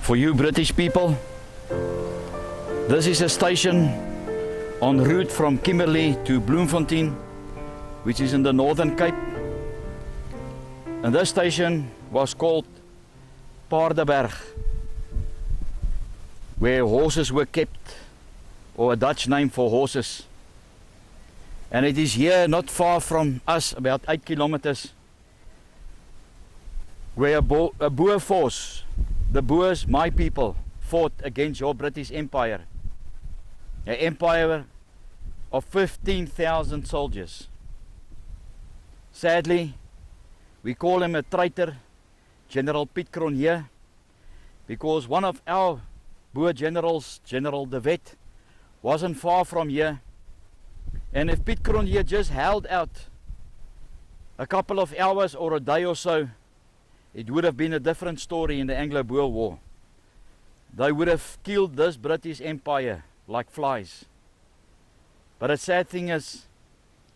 For you British people, this is a station en route from Kimberley to Bloemfontein, which is in the Northern Cape. And this station was called Paardeberg, where horses were kept, or a Dutch name for horses. And it is here not far from us, about 8 kilometers, where a Boer force, the Boers, my people, fought against your British Empire. An empire of 15,000 soldiers. Sadly, we call him a traitor, General Piet Cronje, because one of our Boer generals, General de Wet, wasn't far from here. And if Piet Cronje just held out a couple of hours or a day or so, it would have been a different story in the Anglo-Boer War. They would have killed this British Empire like flies. But the sad thing is,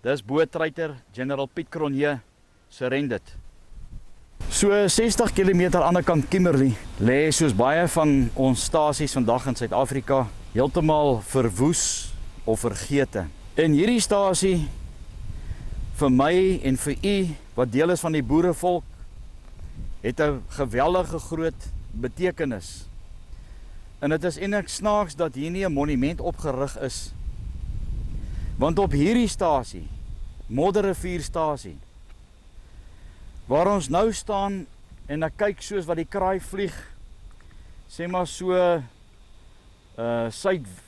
this Boer traitor, General Piet Cronje, surrendered. So 60 kilometer aan die kant Kimberley lê soos baie van ons stasies vandag in Suid-Afrika heeltemal verwoes of vergete. En hierdie stasie vir my en vir u wat deel is van die boerevolk het 'n geweldige groot betekenis. En dit is eintlik snaaks dat hier nie 'n monument opgerig is. Want op hierdie stasie, Modderrivierstasie, waar ons nou staan en ek kyk soos wat die kraai vlieg, sê maar so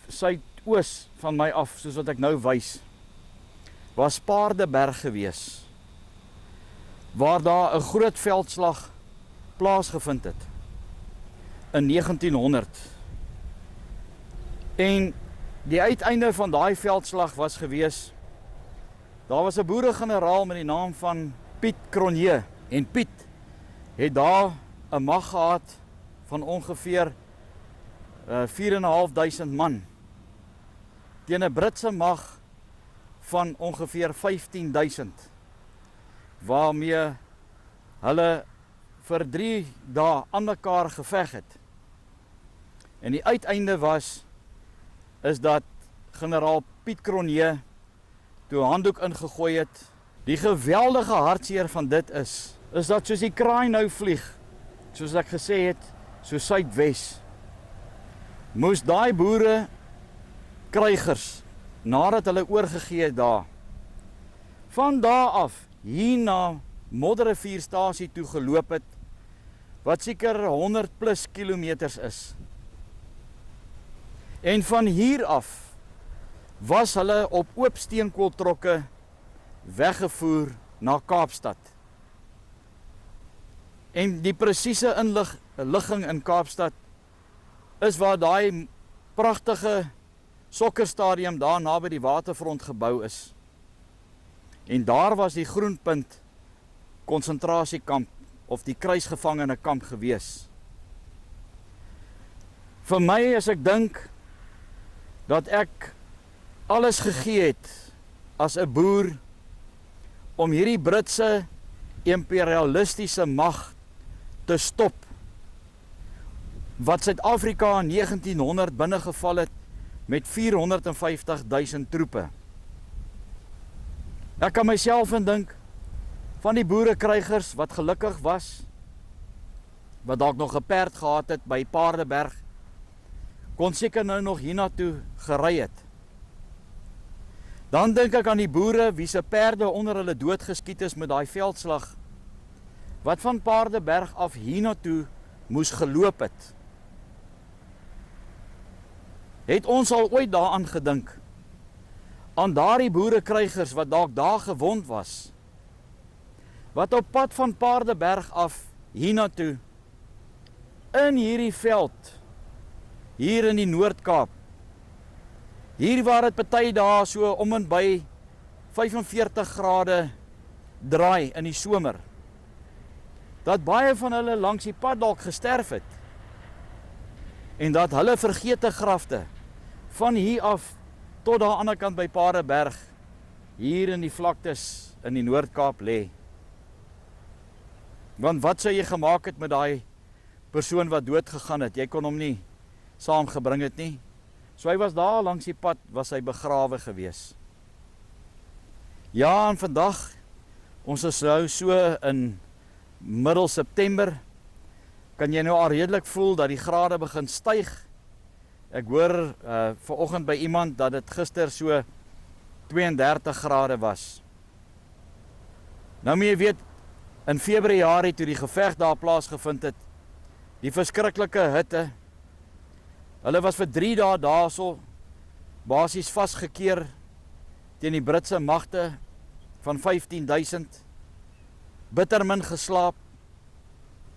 suidoos van my af, soos wat ek nou wys, was Paardeberg gewees, waar daar 'n groot veldslag plaasgevind het in 1900. En die uiteinde van daai veldslag was gewees, daar was 'n boeregeneraal met die naam van Piet Cronje, en Piet het daar 'n mag gehad van ongeveer 4.500 man teen 'n Britse mag van ongeveer 15.000, waarmee hulle vir 3 dae aan mekaar geveg het. En die uiteinde is dat generaal Piet Cronje toe handdoek ingegooi het. Die geweldige hartseer van dit is dat soos die kraai nou vlieg, soos ek gesê het, so suidwes, moes daai boere krygers, nadat hulle oorgegee het daar, van daar af hier na Modderrivierstasie toe geloop het, wat seker 100 plus kilometers is. En van hier af was hulle op oop steenkooltrokke weggevoer na Kaapstad. En die presiese inligging in Kaapstad is waar daai pragtige sokkerstadium daar naby die waterfront gebou is. En daar was die Groenpunt konsentrasiekamp of die kruisgevangene kamp gewees. Vir my as ek dink dat ek alles gegee het as 'n boer om hierdie Britse imperialistiese mag te stop, wat Suid-Afrika in 1900 binnegeval het met 450.000 troepe. Ek kan myself indink van die boerekrygers wat gelukkig was, wat dalk nog 'n perd gehad het by Paardeberg, kon seker nou nog hiernatoe gery het. Dan dink ek aan die boere wie se perde onder hulle doodgeskiet is met daai veldslag, wat van Paardeberg af hiernatoe moes geloop het. Het ons al ooit daaraan gedink, aan daardie boerekrygers wat dalk daar gewond was, wat op pad van Paardeberg af hiernatoe, in hierdie veld, hier in die Noord-Kaap, hier waar het party daar so om en by 45 grade draai in die somer, dat baie van hulle langs die pad dalk gesterf het, en dat hulle vergete grafte van hier af tot daar aan die kant by Paardeberg, hier in die vlaktes in die Noord-Kaap lê. Want wat sou jy gemaak het met daai persoon wat dood gegaan het. Jy kon hom nie saamgebring het nie. So hy was daar langs die pad, was hy begrawe gewees. Ja, en vandag, ons is nou so in middel September, kan jy nou al redelik voel dat die grade begin styg. Ek hoor vanoggend by iemand dat dit gister so 32 grade was. Nou moet jy weet, in Februarie toe die geveg daar plaasgevind het, die verskriklike hitte, hulle was vir 3 dae daarso basies vasgekeer teen die Britse magte van 15.000, bitter min geslaap,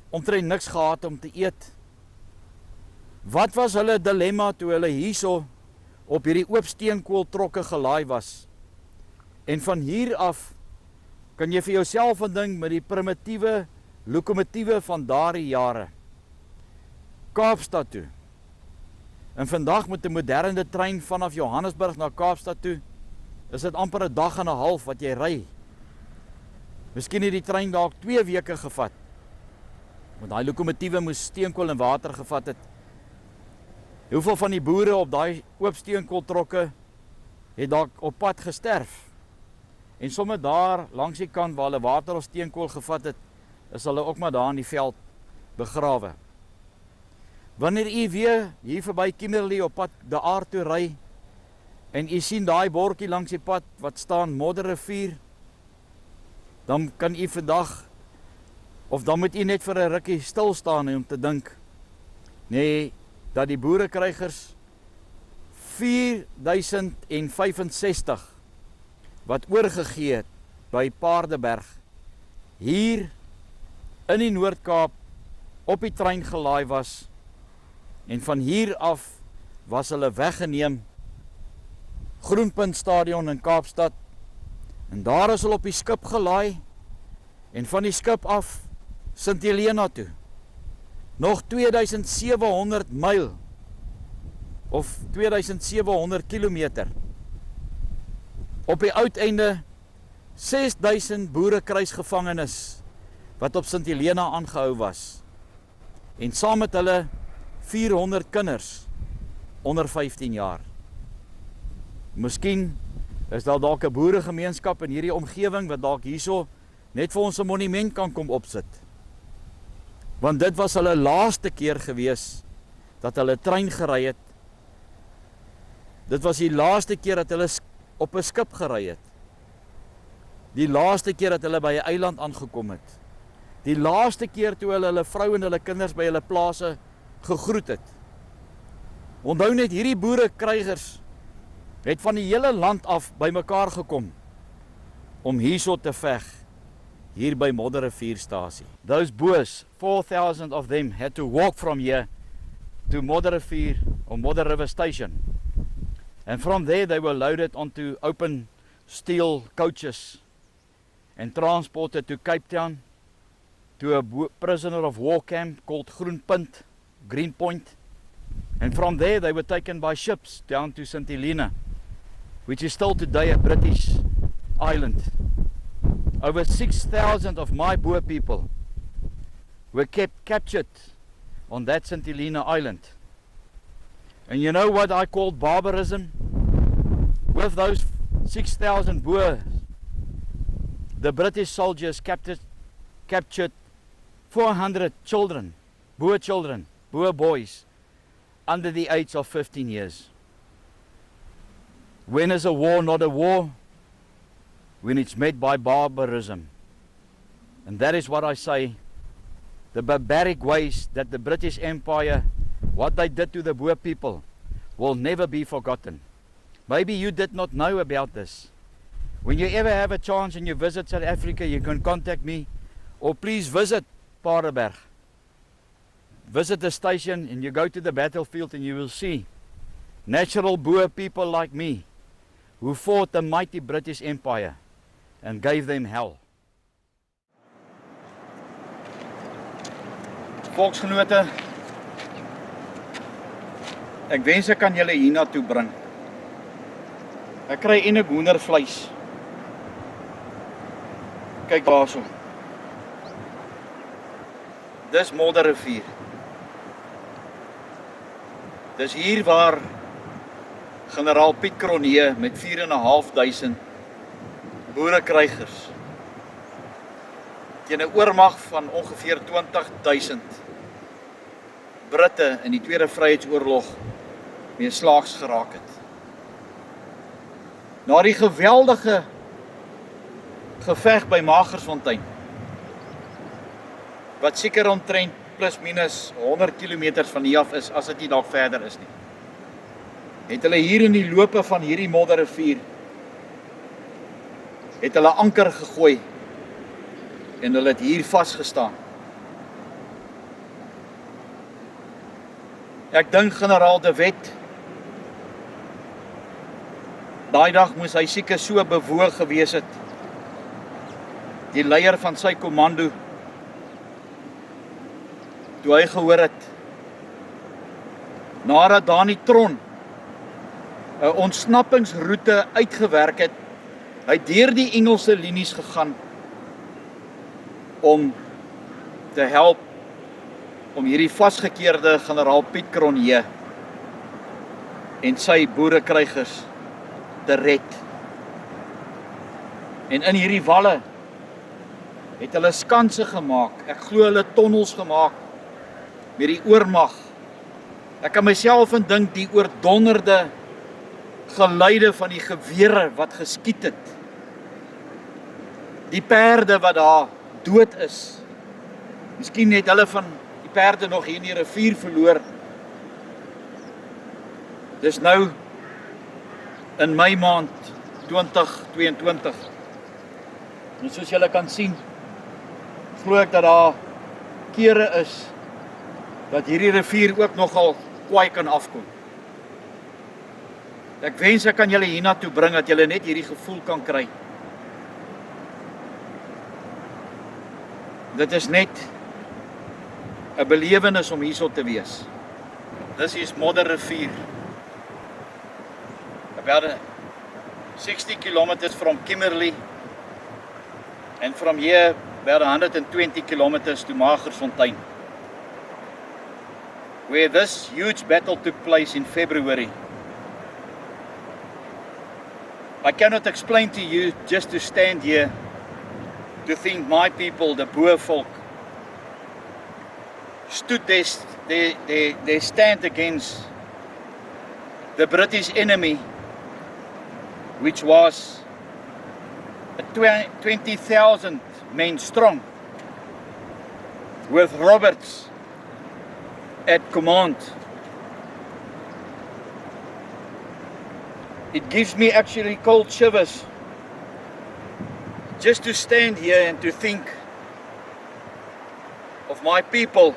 omtrent niks gehad om te eet. Wat was hulle dilemma toe hulle hierso op hierdie oop steenkooltrokke gelaai was? En van hier af kan jy vir jouself indink met die primitiewe lokomotiewe van daardie jare. Kaapstad toe. En vandag met 'n moderne trein vanaf Johannesburg na Kaapstad toe, is dit amper 'n dag en 'n half wat jy ry. Miskien het die trein dalk 2 weke gevat. Want daai lokomotiewe moes steenkool en water gevat het. Hoeveel van die boere op daai oop steenkooltrokke het dalk op pad gesterf? En sommer daar langs die kant waar hulle water of steenkool gevat het, is hulle ook maar daar in die veld begrawe. Wanneer u weer hier verby Kimberley op pad De Aar toe ry, en u sien daai bordjie langs die pad wat staan Modderrivier, dan kan u vandag, of dan moet u net vir 'n rukkie stil staan om te dink, nee, dat die boerekrygers 4065 wat oorgegee het by Paardeberg, hier in die Noord-Kaap op die trein gelaai was, en van hier af was hulle weggeneem Groenpunt Stadion in Kaapstad, en daar is hulle op die skip gelaai, en van die skip af St Helena toe, nog 2700 myl, of 2700 kilometer, op die uiteinde 6000 boerekruisgevangenes, wat op St Helena aangehou was, en saam met hulle 400 kinders onder 15 jaar. Miskien is daar dalk 'n boeregemeenskap in hierdie omgewing wat dalk hierso net vir ons 'n monument kan kom opsit. Want dit was hulle laaste keer gewees dat hulle trein gery het. Dit was die laaste keer dat hulle op 'n skip gery het. Die laaste keer dat hulle by 'n eiland aangekom het. Die laaste keer toe hulle vrou en hulle kinders by hulle plase gegroet het. Onthou net, hierdie boerekrygers het van die hele land af bymekaar gekom om hierso te veg, hier by Modderrivierstasie. Those boers, 4,000 of them, had to walk from here to Modderrivier or Modder River Station. And from there they were loaded onto open steel coaches and transported to Cape Town to a prisoner of war camp called Groenpunt, Greenpoint. And from there they were taken by ships down to St Helena, which is still today a British island. Over 6,000 of my Boer people were captured on that St Helena island. And you know what I called barbarism? With those 6,000 Boers, the British soldiers captured 400 children, Boer boys, under the age of 15 years. When is a war not a war? When it's made by barbarism. And that is what I say, the barbaric ways that the British Empire, what they did to the Boer people, will never be forgotten. Maybe you did not know about this. When you ever have a chance and you visit South Africa, you can contact me, or please visit Paardeberg. Visit the station and you go to the battlefield and you will see natural Boer people like me who fought the mighty British Empire and gave them hell. Volksgenote, ek wens ek kan julle hiernatoe bring. Ek kry enig hoendervleis. Kyk daarso. Dis Modderrivier. Dis hier waar generaal Piet Cronje met 4.500 boerekrygers teen 'n oormag van ongeveer 20.000 Britte in die Tweede Vryheidsoorlog mee slaags geraak het. Na die geweldige geveg by Magersfontein, wat seker omtrent plus minus 100 km van hier af is, as dit nie dalk verder is nie, het hulle hier in die lope van hierdie Modderrivier, het hulle anker gegooi, en hulle het hier vasgestaan. Ek dink generaal De Wet, daai dag moes hy seker so bewoog gewees het, die leier van sy kommando, toe hy gehoor het, nadat Dani Tron 'n ontsnappingsroete uitgewerk het, hy het deur die Engelse linies gegaan om te help om hierdie vasgekeerde generaal Piet Cronje en sy boerekrygers te red. En in hierdie walle het hulle skanse gemaak, ek glo hulle tonnels gemaak met die oormag. Ek kan myself indink die oordonderde geluide van die gewere wat geskiet het. Die perde wat daar dood is. Miskien het hulle van die perde nog hier in die rivier verloor. Dis nou in Mei maand 2022. En soos julle kan sien, glo ek dat daar kere is dat hierdie rivier ook nogal kwaai kan afkom. Ek wens ek kan julle hiernatoe bring, dat julle net hierdie gevoel kan kry. Dit is net 'n belewenis om hierso te wees. This is Modderrivier. About 60 kilometers from Kimberley, and from here about 120 kilometers to Magersfontein, where this huge battle took place in February. I cannot explain to you, just to stand here, to think my people, the Boer folk, stood their stand against the British enemy, which was 20,000 men strong, with Roberts at command. It gives me actually cold shivers just to stand here and to think of my people.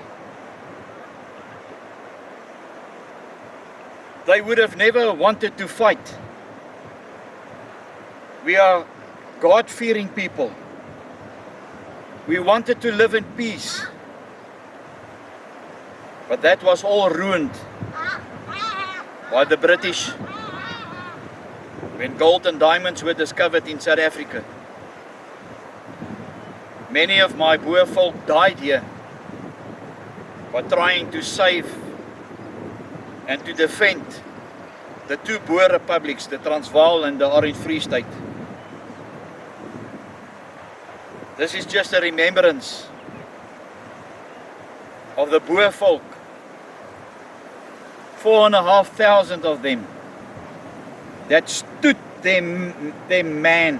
They would have never wanted to fight. We are God-fearing people. We wanted to live in peace. But that was all ruined by the British when gold and diamonds were discovered in South Africa. Many of my Boer folk died here by trying to save and to defend the two Boer republics, the Transvaal and the Orange Free State. This is just a remembrance of the Boer folk, 4,500 of them, that stood their man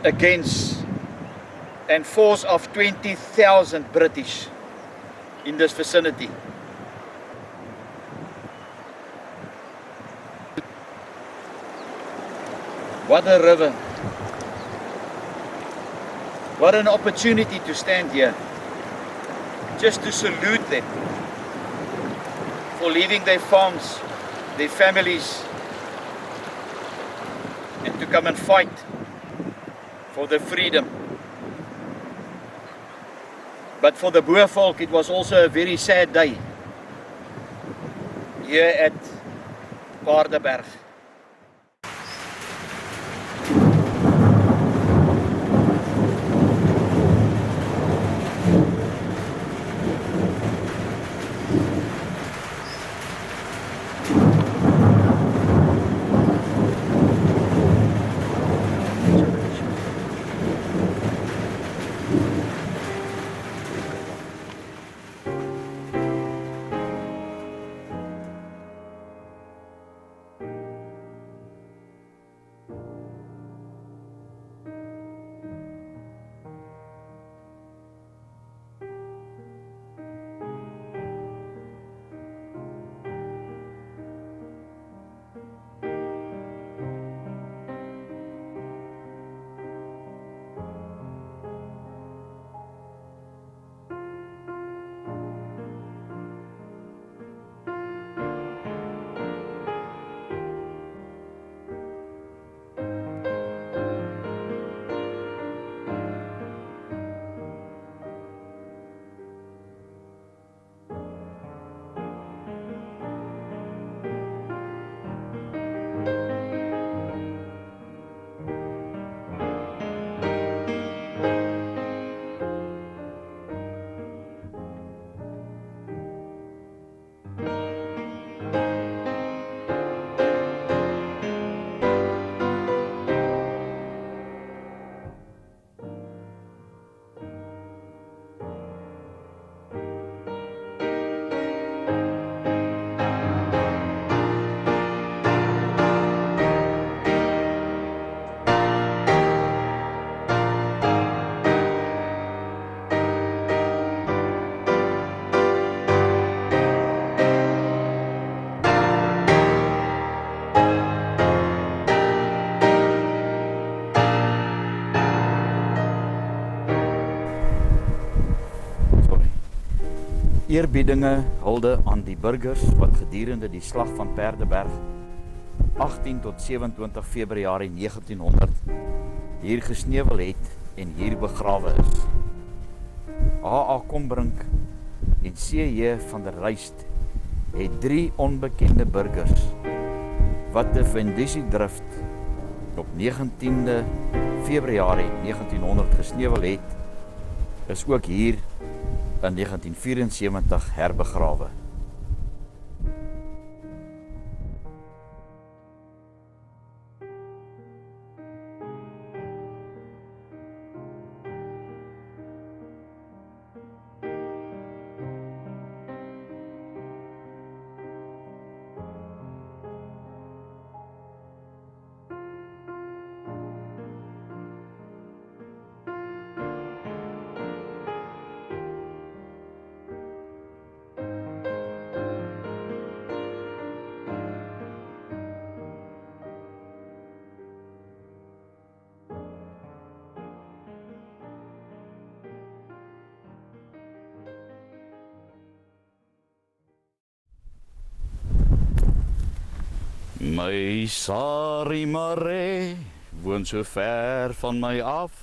against a force of 20,000 British in this vicinity. What a river. What an opportunity to stand here, just to salute them for leaving their farms, their families, and to come and fight for their freedom. But for the Boer folk, it was also a very sad day here at Paardeberg. Eerbiedinge hulde aan die burgers wat gedurende die slag van Paardeberg 18 tot 27 Februarie 1900 hier gesneuwel het en hier begrawe is. A.A. Kombrink en C.J. van der Ruyst het 3 onbekende burgers wat de Vendissie-drift op 19de Februarie 1900 gesneuwel het, is ook hier in 1974 herbegrawe. My Sarie Maree woon so ver van my af.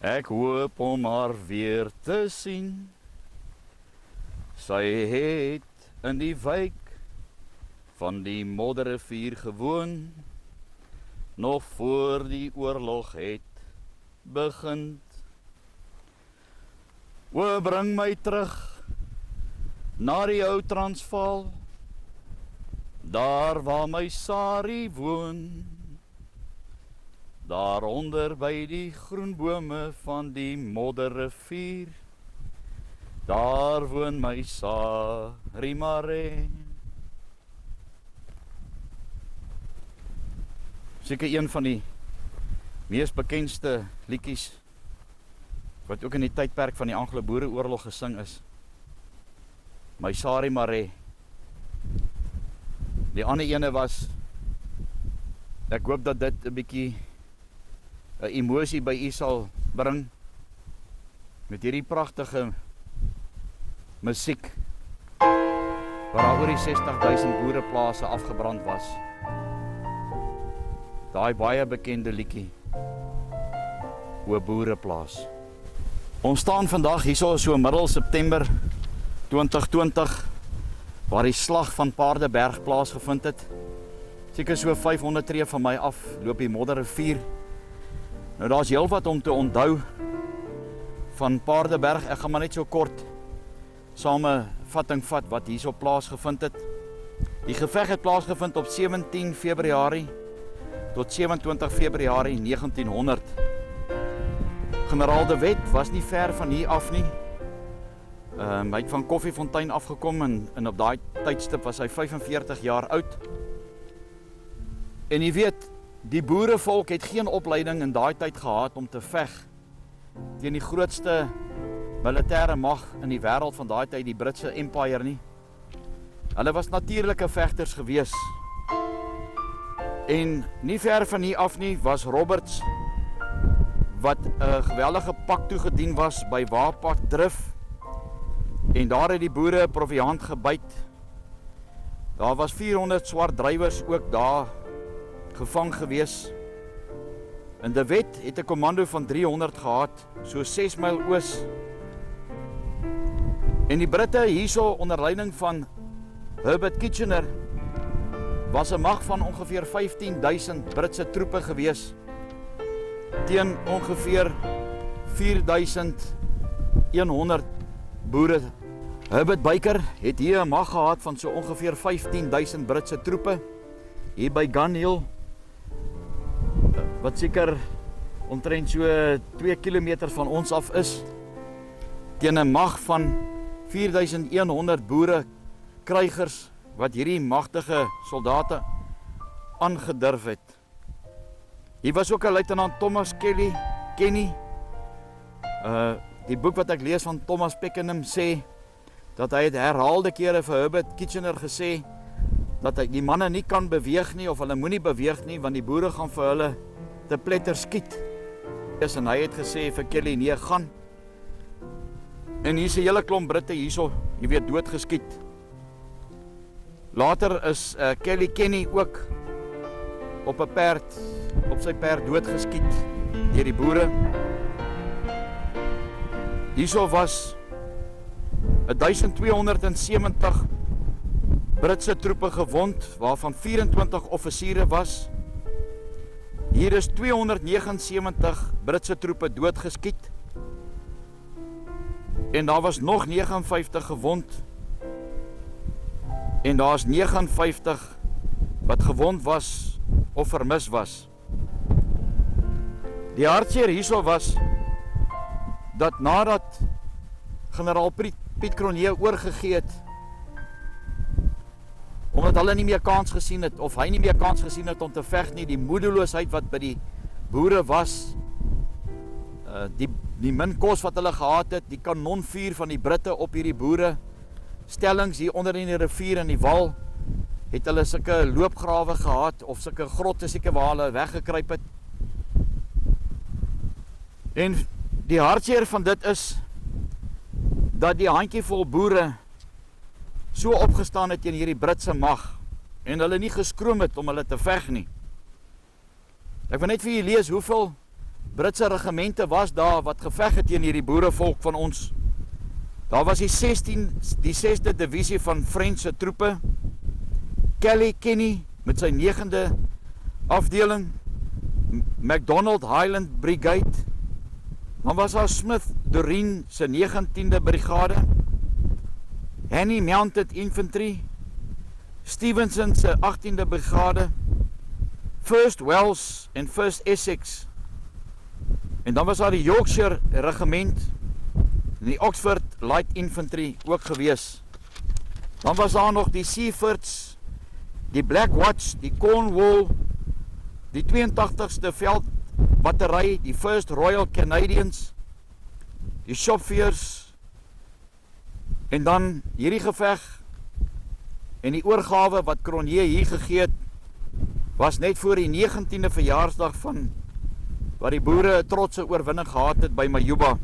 Ek hoop om haar weer te sien. Sy het in die wijk van die Modderrivier gewoon, nog voor die oorlog het begin. O, bring my terug na die ou Transvaal, daar waar my Sarie woon, daaronder by die groenbome van die Modderrivier, daar woon my Sarie Maree. Seker een van die mees bekendste liedjies wat ook in die tydperk van die Anglo-Boereoorlog gesing is. My Sarie Maree. Die ander ene was, ek hoop dat dit 'n bietjie 'n emosie by u sal bring met hierdie pragtige musiek waar daar oor die 60.000 boereplase afgebrand was. Daai baie bekende liedjie, O Boereplaas. Ons staan vandag hierso so middel September 2020 waar die slag van Paardeberg plaasgevind het. Seker so 500 tree van my af, loop die Modderrivier. Nou daar's heelwat om te onthou van Paardeberg. Ek gaan maar net so kort samevatting vat wat hierso plaasgevind het. Die geveg het plaasgevind op 17 Februarie tot 27 Februarie 1900. Generaal de Wet was nie ver van hier af nie. Hy het van Koffiefontein afgekom en op daai tydstip was hy 45 jaar oud. En jy weet, die boerevolk het geen opleiding in daai tyd gehad om te veg teen die grootste militêre mag in die wêreld van daai tyd, die Britse Empire nie. Hulle was natuurlike vegters gewees. En nie ver van hier af nie was Roberts, wat 'n geweldige pak toegedien was by Waapak Drif. En daar het die boere proviant gebyt. Daar was 400 swart drywers ook daar gevang gewees. En de Wet het 'n kommando van 300 gehad, so 6 myl oos. En die Britte hierso onder leiding van Herbert Kitchener was 'n mag van ongeveer 15.000 Britse troepe gewees teen ongeveer 4.100 boere. Herbert Baker het hier 'n mag gehad van so ongeveer 15.000 Britse troepe hier by Gun Hill, wat seker omtrent so 2 kilometer van ons af is, teen 'n mag van 4.100 boere krygers wat hierdie magtige soldate aangedurf het. Hier was ook 'n luitenant Thomas Kenny. Die boek wat ek lees van Thomas Pakenham sê dat hy het herhaalde kere vir Herbert Kitchener gesê dat hy die manne nie kan beweeg nie of hulle moenie beweeg nie want die boere gaan vir hulle te pletter skiet. En hy het gesê vir Kelly, nee, gaan. En hier is 'n hele klomp Britte hierso, jy weet, doodgeskiet. Later is Kelly Kenny ook op sy perd doodgeskiet deur die boere. Hierso was 1270 Britse troepe gewond, waarvan 24 offisiere was. Hier is 279 Britse troepe doodgeskiet. En daar was nog 59 gewond. En daar is 59 wat gewond was of vermis was. Die hartseer hierso was dat nadat generaal Piet Cronje oorgegee het, omdat hulle nie meer kans gesien het, of hy nie meer kans gesien het om te veg nie, die moedeloosheid wat by die boere was, die min kos wat hulle gehad het, die kanonvuur van die Britte op hierdie boere, stellings hier onder in die rivier en die wal, het hulle sulke loopgrawe gehad, of sulke grotte seker waar hulle weggekruip het. En die hartseer van dit is, dat die handjievol boere so opgestaan het teen hierdie Britse mag, en hulle nie geskroom het om hulle te veg nie. Ek wil net vir julle lees hoeveel Britse regimente was daar wat geveg het teen hierdie boerevolk van ons. Daar was die 6de divisie van Franse troepe, Kelly Kenny met sy 9de afdeling, MacDonald Highland Brigade, dan was daar Smith Doreen se 19de brigade, Henny Mounted Infantry, Stevenson se 18de brigade, 1st Wells en 1st Essex, en dan was daar die Yorkshire regiment en die Oxford Light Infantry ook gewees. Dan was daar nog die Seafords, die Black Watch, die Cornwall, die 82ste veldbattery, die 1st Royal Canadians, die Shropshirs, en dan hierdie geveg en die oorgawe wat Cronje hier gegee het, was net voor die 19de verjaarsdag van waar die boere 'n trotse oorwinning gehad het by Majuba.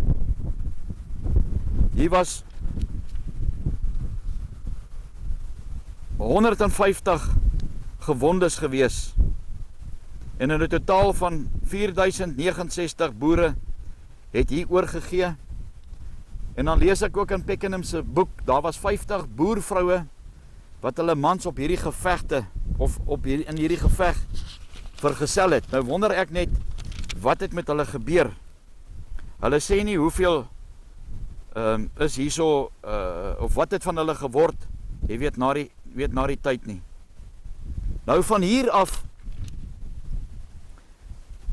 Hier was 150 gewondes gewees en in 'n totaal van 4069 boere het hier oorgegee. En dan lees ek ook in Pakenham se boek, daar was 50 boervroue wat hulle mans op hierdie gevegte of in hierdie geveg vergesel het. Nou wonder ek net, wat het met hulle gebeur? Hulle sê nie hoeveel is hierso, of wat het van hulle geword, jy weet na die tyd nie. Nou van hier af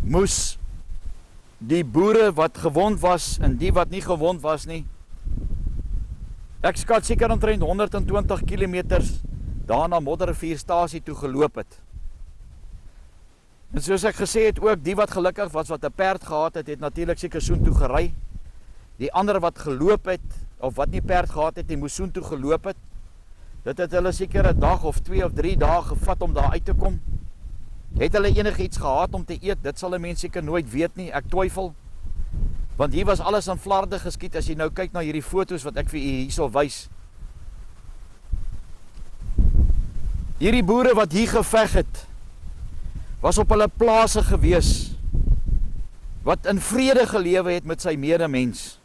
moes die boere wat gewond was en die wat nie gewond was nie, ek skat seker omtrent 120 kilometers daar na Modderrivierstasie toe geloop het. En soos ek gesê het ook, die wat gelukkig was wat 'n perd gehad het, het natuurlik seker soontoe gery. Die ander wat geloop het, of wat nie perd gehad het, die moes soontoe geloop het. Dit het hulle seker 'n dag of 2 of 3 dae gevat om daar uit te kom. Het hulle enigiets gehad om te eet? Dit sal 'n mens seker nooit weet nie, ek twyfel. Want hier was alles in flarde geskiet, as jy nou kyk na hierdie foto's wat ek vir u hierso wys. Hierdie boere wat hier geveg het, was op hulle plase gewees, wat in vrede gelewe het met sy medemens,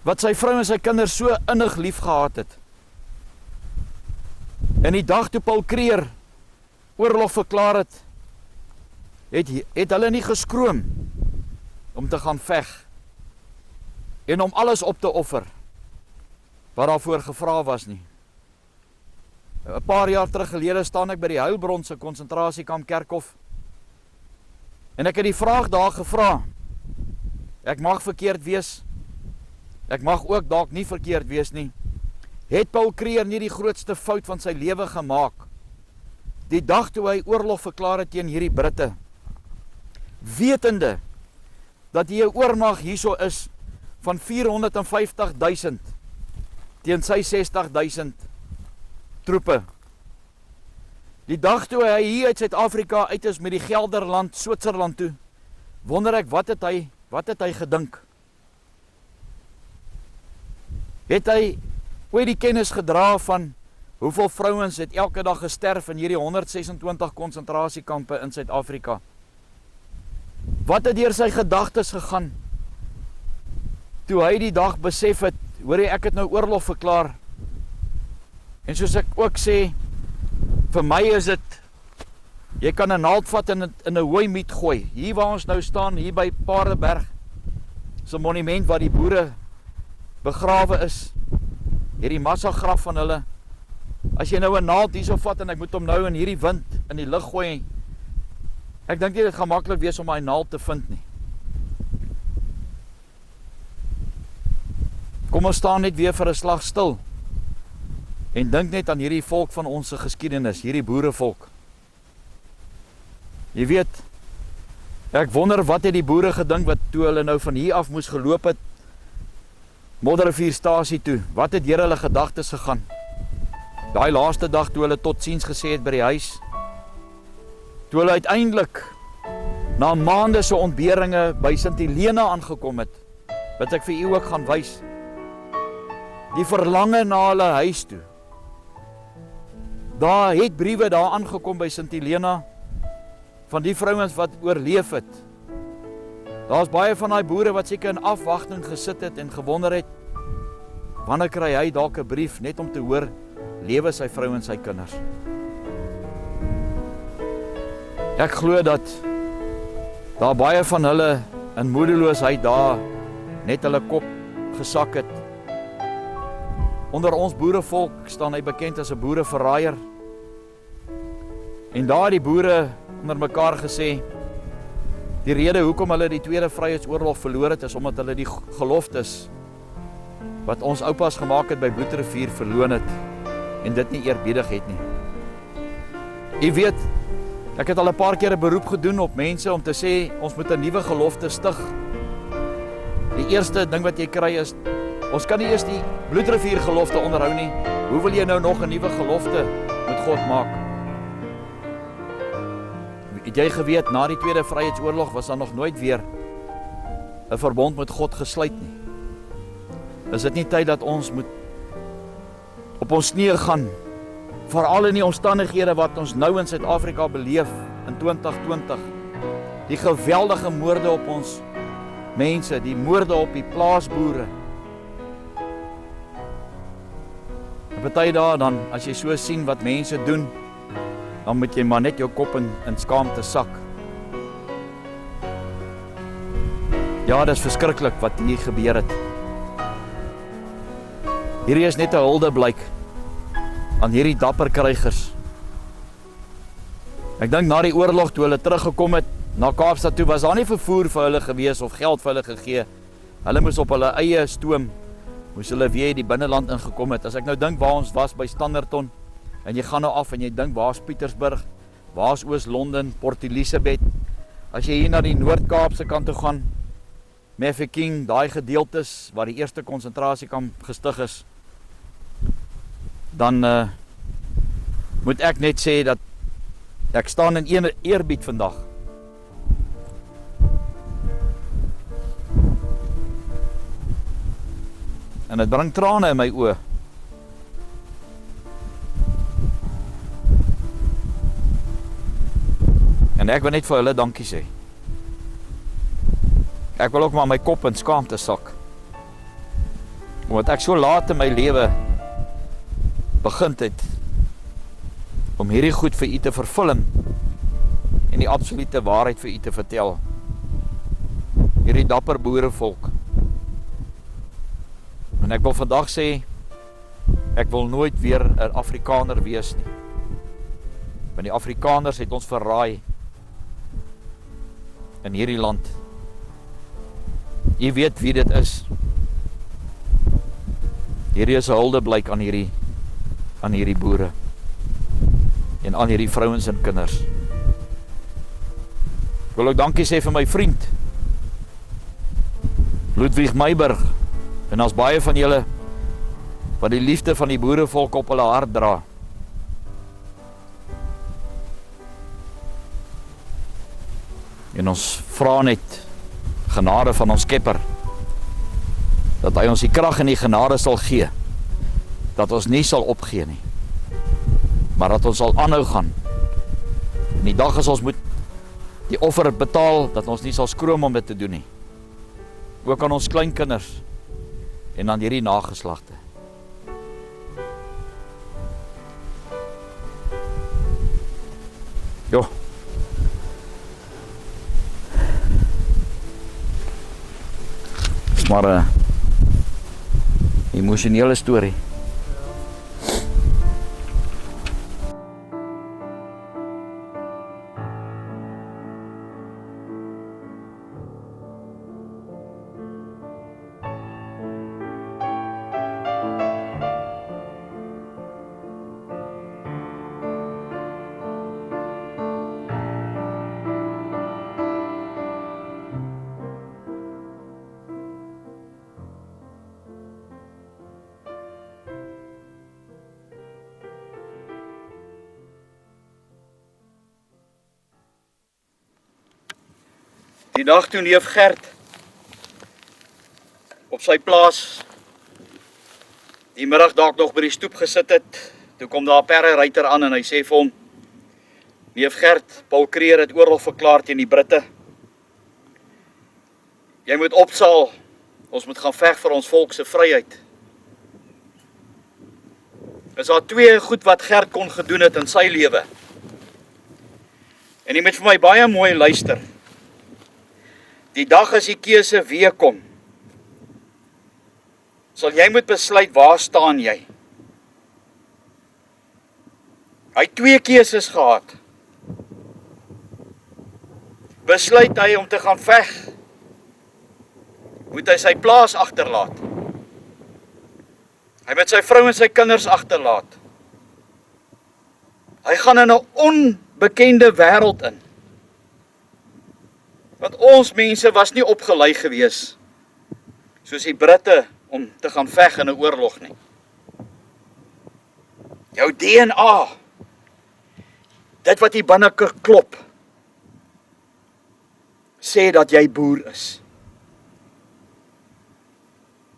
wat sy vrou en sy kinders so innig lief gehad het. En die dag toe Paul Kruger oorlog verklaar het, het hulle nie geskroom om te gaan veg en om alles op te offer wat daarvoor gevra was nie. 'n Paar jaar terug gelede staan ek by die Heilbron se konsentrasiekamp Kerkhof en ek het die vraag daar gevra. Ek mag verkeerd wees, ek mag ook dalk nie verkeerd wees nie. Het Paul Kruger nie die grootste fout van sy lewe gemaak die dag toe hy oorlog verklaar het teen hierdie Britte, wetende dat hier 'n oormag hierso is van 450.000 teen sy 60.000 troepe. Die dag toe hy hier uit Suid-Afrika uit is met die Gelderland, Switserland toe, wonder ek wat het hy gedink? Het hy ooit die kennis gedra van hoeveel vrouens het elke dag gesterf in hierdie 126 konsentrasiekampe in Suid-Afrika? Wat het deur sy gedagtes gegaan toe hy die dag besef het, hoor jy, ek het nou oorlog verklaar. En soos ek ook sê, vir my is dit, jy kan 'n naald vat en in 'n hooimiet gooi. Hier waar ons nou staan, hier by Paardeberg, is 'n monument waar die boere begrawe is. Hierdie massagraf van hulle. As jy nou 'n naald hierso vat en ek moet hom nou in hierdie wind in die lug gooi, ek dink nie dit gaan maklik wees om my naald te vind nie. Kom ons staan net weer vir 'n slag stil en dink net aan hierdie volk van ons geskiedenis, hierdie boerevolk. Jy weet, ek wonder wat het die boere gedink wat toe hulle nou van hier af moes geloop het, Modderrivierstasie toe, wat het deur hulle gedagtes gegaan? Daai laaste dag toe hulle totsiens gesê het by die huis, toe hulle uiteindelik na maande se ontberinge by Sint Helena aangekom het, wat ek vir u ook gaan wys, die verlange na hulle huis toe. Daar het briewe daar aangekom by Sint Helena van die vrouens wat oorleef het. Daar's baie van daai boere wat seker in afwagting gesit het en gewonder het, wanneer kry hy dalk 'n brief net om te hoor, lewe sy vrou en sy kinders. Ek glo dat daar baie van hulle in moedeloosheid daar net hulle kop gesak het. Onder ons boerevolk staan hy bekend as 'n boereverraaier. En daar die boere onder mekaar gesê, die rede hoekom hulle die Tweede Vryheidsoorlog verloor het, is omdat hulle die geloftes wat ons oupas gemaak het by Bloedrivier verloon het en dit nie eerbiedig het nie. Jy weet, ek het al 'n paar keer 'n beroep gedoen op mense om te sê, ons moet 'n nuwe gelofte stig. Die eerste ding wat jy kry is, ons kan nie eers die Bloedrivier gelofte onderhou nie. Hoe wil jy nou nog 'n nuwe gelofte met God maak? Het jy geweet, na die Tweede Vryheidsoorlog was daar nog nooit weer 'n verbond met God gesluit nie? Is dit nie tyd dat ons moet op ons knieë gaan, veral in die omstandighede wat ons nou in Suid-Afrika beleef in 2020, die geweldige moorde op ons mense, die moorde op die plaasboere. Party daar dan, as jy so sien wat mense doen, dan moet jy maar net jou kop in skaamte sak. Ja, dit is verskriklik wat hier gebeur het. Hierdie is net 'n huldeblyk aan hierdie dapper krygers. Ek dink na die oorlog toe hulle teruggekom het na Kaapstad toe, was daar nie vervoer vir hulle gewees of geld vir hulle gegee. Hulle moes op hulle eie stoom, moes hulle weer die binneland ingekom het. As ek nou dink waar ons was by Standerton, en jy gaan nou af en jy dink, waar is Pietersburg, waar is Oos-London, Port Elizabeth, as jy hier na die Noord-Kaapse kant toe gaan, Mafeking, daai gedeeltes waar die eerste konsentrasiekamp gestig is, dan moet ek net sê dat ek staan in eerbied vandag. En dit bring trane in my oë. En ek wil net vir hulle dankie sê. Ek wil ook maar my kop in skaamte sak. Omdat ek so laat in my lewe begin het om hierdie goed vir u te vervulling en die absolute waarheid vir u te vertel. Hierdie dapper boerevolk. En ek wil vandag sê, ek wil nooit weer 'n Afrikaner wees nie. Want die Afrikaners het ons verraai in hierdie land. Jy weet wie dit is. Hierdie is 'n huldeblyk aan hierdie boere en aan hierdie vrouens en kinders. Ek wil ook dankie sê vir my vriend Ludwig Meiberg, en as baie van julle wat die liefde van die boerevolk op hulle hart dra. En ons vra net genade van ons Skepper dat hy ons die krag en die genade sal gee, dat ons nie sal opgee nie, maar dat ons sal aanhou gaan. En die dag as ons moet die offer betaal, dat ons nie sal skroom om dit te doen nie. Ook aan ons kleinkinders en aan hierdie nageslagte. Jo. Dis maar 'n emosionele storie. Die dag toe neef Gert op sy plaas die middag dalk nog by die stoep gesit het, toe kom daar 'n perderyter aan en hy sê vir hom, neef Gert, Paul Creer het oorlog verklaar teen die Britte. Jy moet opsaal, ons moet gaan veg vir ons volk se vryheid. Is daar twee goed wat Gert kon gedoen het in sy lewe. En jy moet vir my baie mooi luister. Die dag as die keuse weer kom, sal jy moet besluit waar staan jy. Hy het twee keuses gehad. Besluit hy om te gaan veg, moet hy sy plaas agterlaat. Hy moet sy vrou en sy kinders agterlaat. Hy gaan in 'n onbekende wêreld in. Want ons mense was nie opgelei gewees soos die Britte om te gaan veg in 'n oorlog nie. Jou DNA, dit wat hier binnekant klop, sê dat jy boer is.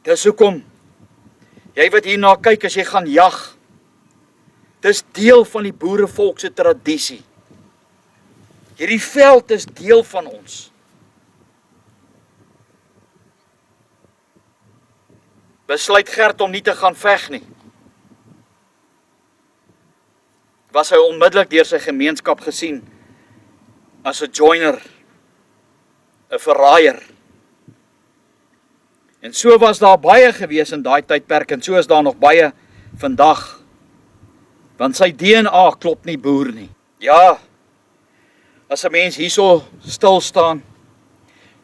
Dis hoekom jy wat hierna kyk as jy gaan jag, dis deel van die boerevolk se tradisie. Hierdie veld is deel van ons. Besluit Gert om nie te gaan veg nie. Was hy onmiddellik deur sy gemeenskap gesien as 'n joiner, 'n verraaier. En so was daar baie gewees in daai tydperk en so is daar nog baie vandag. Want sy DNA klop nie boer nie. Ja, as 'n mens hierso stil staan,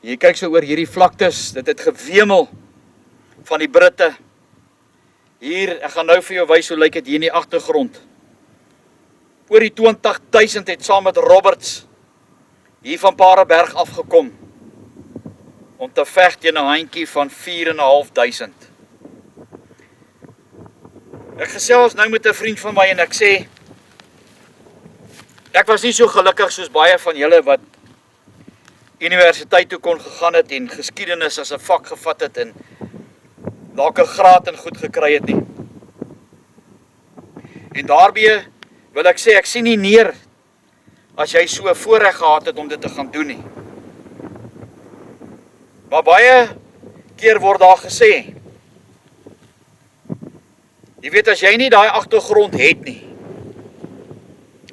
jy kyk so oor hierdie vlaktes, dit het gewemel van die Britte. Hier, ek gaan nou vir jou wys hoe lyk dit hier in die agtergrond. Oor die 20.000 het saam met Roberts hier van Paardeberg afgekom om te veg teen 'n handjie van 4.500. Ek gesels nou met 'n vriend van my en ek sê, ek was nie so gelukkig soos baie van julle wat universiteit toe kon gegaan het en geskiedenis as 'n vak gevat het en dalk 'n graad en goed gekry het nie. En daarbey wil ek sê, ek sien nie neer as jy so 'n voorreg gehad het om dit te gaan doen nie. Maar baie keer word daar gesê, jy weet as jy nie daai agtergrond het nie,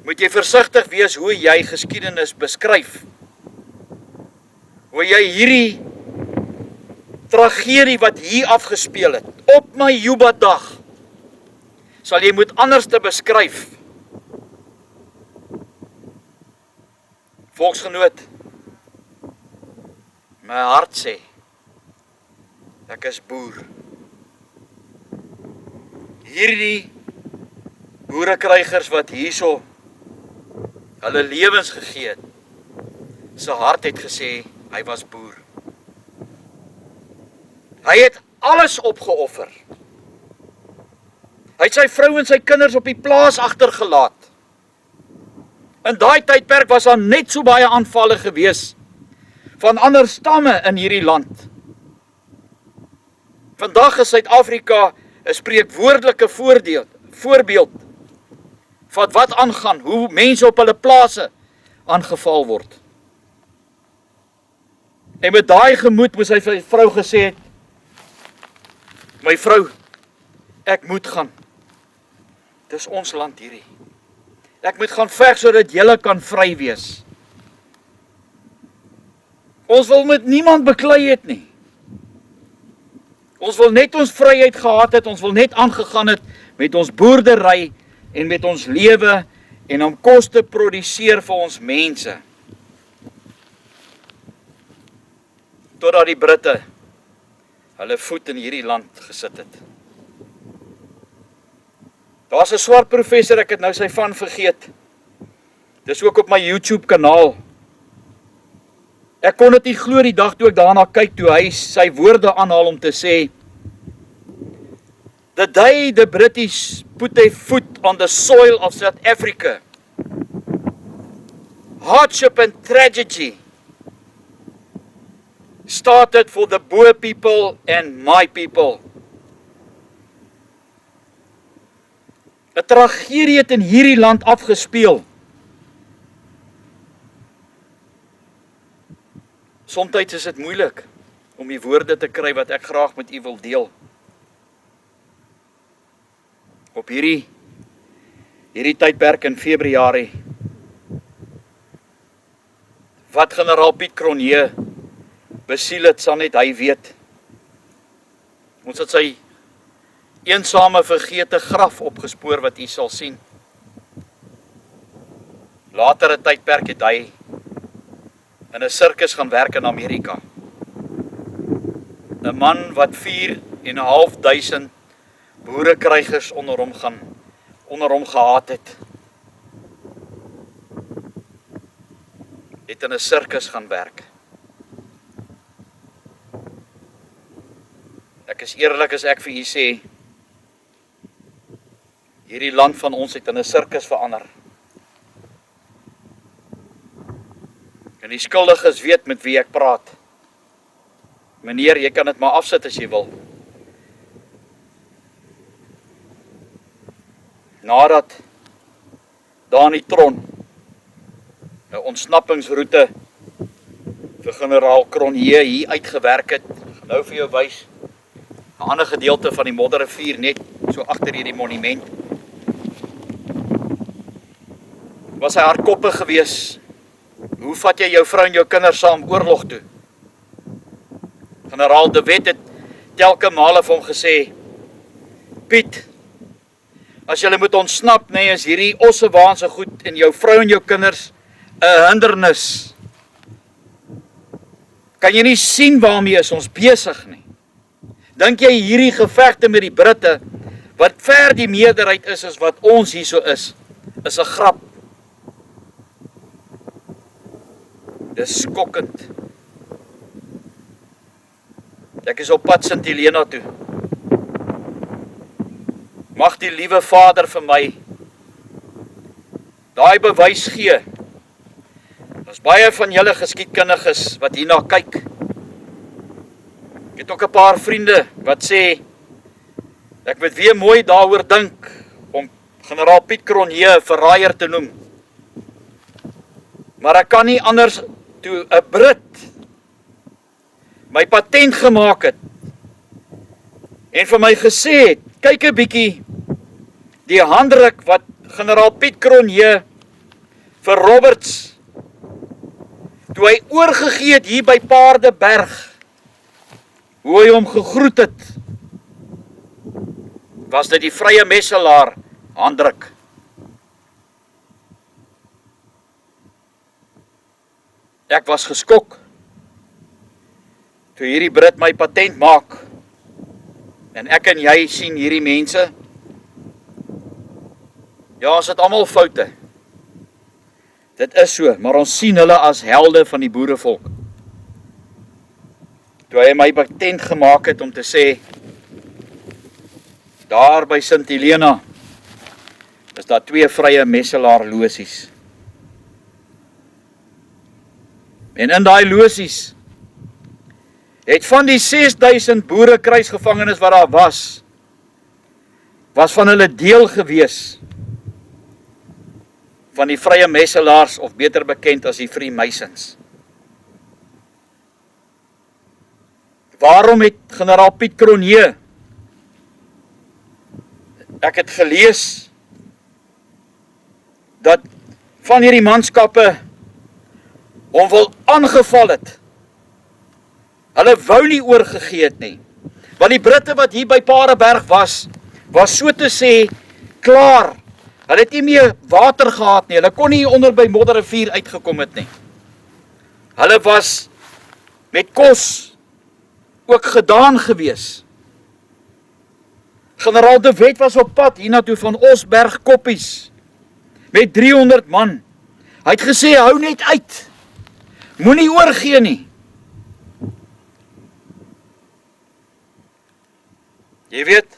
moet jy versigtig wees hoe jy geskiedenis beskryf. Hoe jy hierdie tragedie wat hier afgespeel het, op my Jubadag, sal jy moet anders te beskryf. Volksgenoot, my hart sê, ek is boer. Hierdie boerekrygers wat hierso hulle lewens gegee het, sy hart het gesê, hy was boer. Hy het alles opgeoffer. Hy het sy vrou en sy kinders op die plaas agtergelaat. In daai tydperk was daar net so baie aanvalle gewees van ander stamme in hierdie land. Vandag is Suid-Afrika 'n spreekwoordelike voorbeeld van wat aangaan, hoe mense op hulle plase aangeval word. En met daai gemoed moes hy vir sy vrou gesê het, my vrou, ek moet gaan. Dis ons land hierdie. Ek moet gaan veg sodat julle kan vry wees. Ons wil met niemand beklei het nie. Ons wil net ons vryheid gehad het, ons wil net aangegaan het met ons boerdery en met ons lewe en om kos te produseer vir ons mense. Totdat die Britte hulle voet in hierdie land gesit het. Daar's 'n swart professor, ek het nou sy van vergeet. Dis ook op my YouTube kanaal. Ek kon dit nie glo die dag toe ek daarna kyk, toe hy sy woorde aanhaal om te sê, the day the British put their foot on the soil of South Africa, hardship and tragedy started for the Boer people and my people. 'n Tragedie het in hierdie land afgespeel. Somstyds is dit moeilik om die woorde te kry wat ek graag met u wil deel. Op hierdie tydperk in Februarie, wat generaal Piet Cronje besiel het, sal net hy weet. Ons het sy eensame vergete graf opgespoor wat u sal sien. Later 'n tydperk het hy in 'n sirkus gaan werk in Amerika. 'n Man wat 4.500 boerekrygers onder hom gehad het. Het in 'n sirkus gaan werk. Ek is eerlik as ek vir u sê, hierdie land van ons het in 'n sirkus verander. En die skuldiges weet met wie ek praat. Meneer, jy kan dit maar afsit as jy wil. Nadat Dani Tron 'n ontsnappingsroete vir generaal Cronje hier uitgewerk het, nou vir jou wys, 'n ander gedeelte van die Modderrivier net so agter hierdie monument. Was hy hardkoppig gewees? Hoe vat jy jou vrou en jou kinders saam oorlog toe? Generaal De Wet het telke male vir hom gesê, Piet, as jy moet ontsnap, nee, is hierdie ossewaanse goed en jou vrou en jou kinders 'n hindernis. Kan jy nie sien waarmee is ons besig nie? Dink jy hierdie gevegte met die Britte, wat ver die meerderheid is as wat ons hierso is 'n grap? Dis skokkend. Ek is op pad Sint Helena toe. Mag die liewe Vader vir my daai bewys gee. Daar's baie van julle geskiedkundiges wat hierna kyk. Ek het ook 'n paar vriende wat sê, ek moet weer mooi daaroor dink om generaal Piet Cronje 'n verraaier te noem. Maar ek kan nie anders toe 'n Brit my patent gemaak het en vir my gesê het, kyk 'n bietjie die handdruk wat generaal Piet Cronje vir Roberts toe hy oorgegee het hier by Paardeberg, hoe hy hom gegroet het, was dit die Vrye Messelaar handdruk. Ek was geskok toe hierdie Brit my patent maak en ek en jy sien hierdie mense. Ja, ons het almal foute. Dit is so, maar ons sien hulle as helde van die boerevolk. Toe hy my patent gemaak het om te sê, daar by Sint Helena is daar 2 Vrye Messelaar losies. En in daai losies het van die 6000 boere kruisgevangenes wat daar was van hulle deel gewees van die vrye messelaars, of beter bekend as die Freemasons. Waarom het generaal Piet Cronje, ek het gelees, dat van hierdie manskappe hom wil aangeval het. Hulle wou nie oorgegee het nie. Want die Britte wat hier by Paardeberg was so te sê klaar. Hulle het nie meer water gehad nie. Hulle kon nie onder by Modderrivier uitgekom het nie. Hulle was met kos ook gedaan gewees. Generaal De Wet was op pad hiernatoe van Osberg Koppies met 300 man. Hy het gesê, hou net uit. Moenie oorgee nie. Jy weet,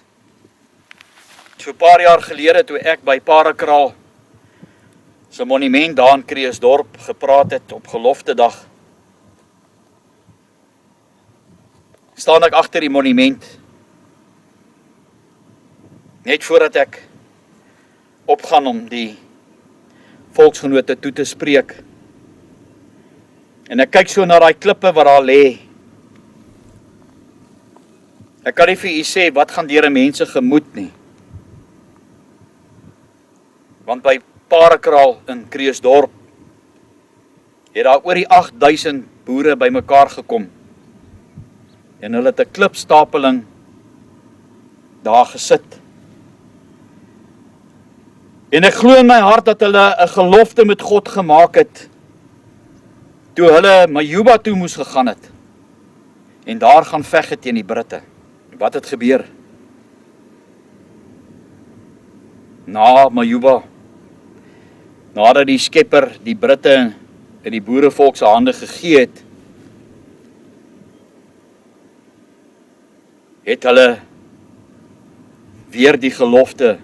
so 'n paar jaar gelede toe ek by Parekraal se monument daar in Kreeusdorp gepraat het op Geloftedag, staan ek agter die monument, net voordat ek opgaan om die volksgenote toe te spreek. En ek kyk so na daai klippe wat daar lê. Ek kan nie vir u sê wat gaan deur 'n mens se gemoed nie. Want by Parekraal in Kreeusdorp het daar oor die 8000 boere bymekaar gekom. En hulle het 'n klipstapeling daar gesit. En ek glo in my hart dat hulle 'n gelofte met God gemaak het toe hulle Majuba toe moes gegaan het en daar gaan veg het teen die Britte. Wat het gebeur? Na Majuba, nadat die skepper die Britte in die boerevolk se hande gegee het, het hulle weer die gelofte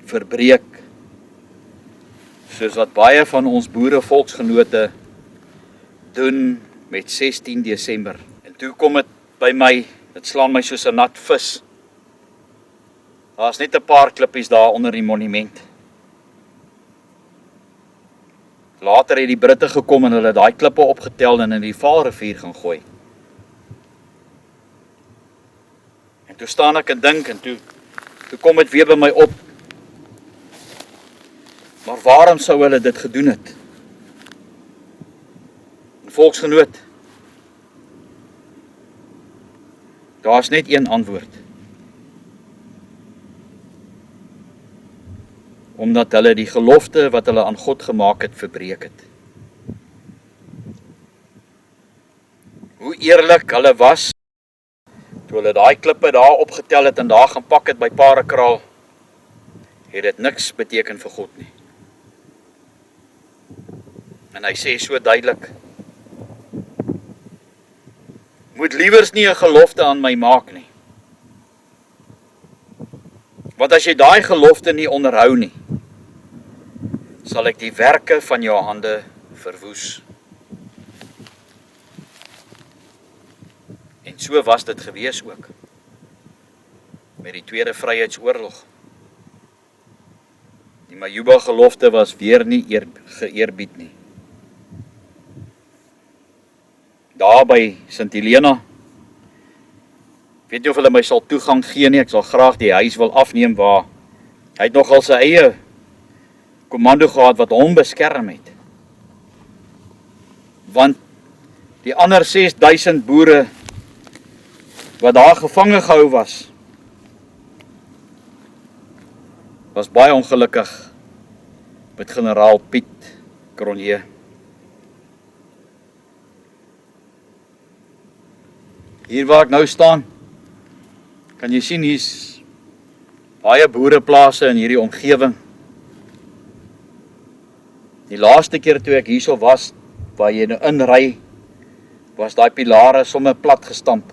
verbreek, soos wat baie van ons boerevolksgenote doen met 16 Desember. En toe kom dit by my, dit slaan my soos 'n nat vis. Daar's net 'n paar klippies daar onder die monument. Later het die Britte gekom en hulle daai klippe opgetel en in die Vaalrivier gaan gooi. En toe staan ek en dink en toe kom dit weer by my op. Maar waarom sou hulle dit gedoen het? Volksgenoot, daar is net een antwoord. Omdat hulle die gelofte wat hulle aan God gemaak het, verbreek het. Hoe eerlik hulle was, toe hulle daai klippe daar opgetel het en daar gaan pak het by Parekraal, het dit niks beteken vir God nie. En hy sê so duidelik, moet liewers nie 'n gelofte aan my maak nie. Want as jy daai gelofte nie onderhou nie, sal ek die werke van jou hande verwoes. En so was dit gewees ook, met die Tweede Vryheidsoorlog. Die Majuba gelofte was weer nie geëerbied nie. Daar by Sint Helena, weet nie of hulle my sal toegang gee nie, ek sal graag die huis wil afneem waar hy het nogal sy eie kommando gehad wat hom beskerm het. Want die ander 6000 boere wat daar gevange gehou was baie ongelukkig met generaal Piet Cronje. Hier waar ek nou staan, kan jy sien hier's baie boereplase in hierdie omgewing. Die laaste keer toe ek hierso was, waar jy nou inry, was daai pilare sommer plat gestamp.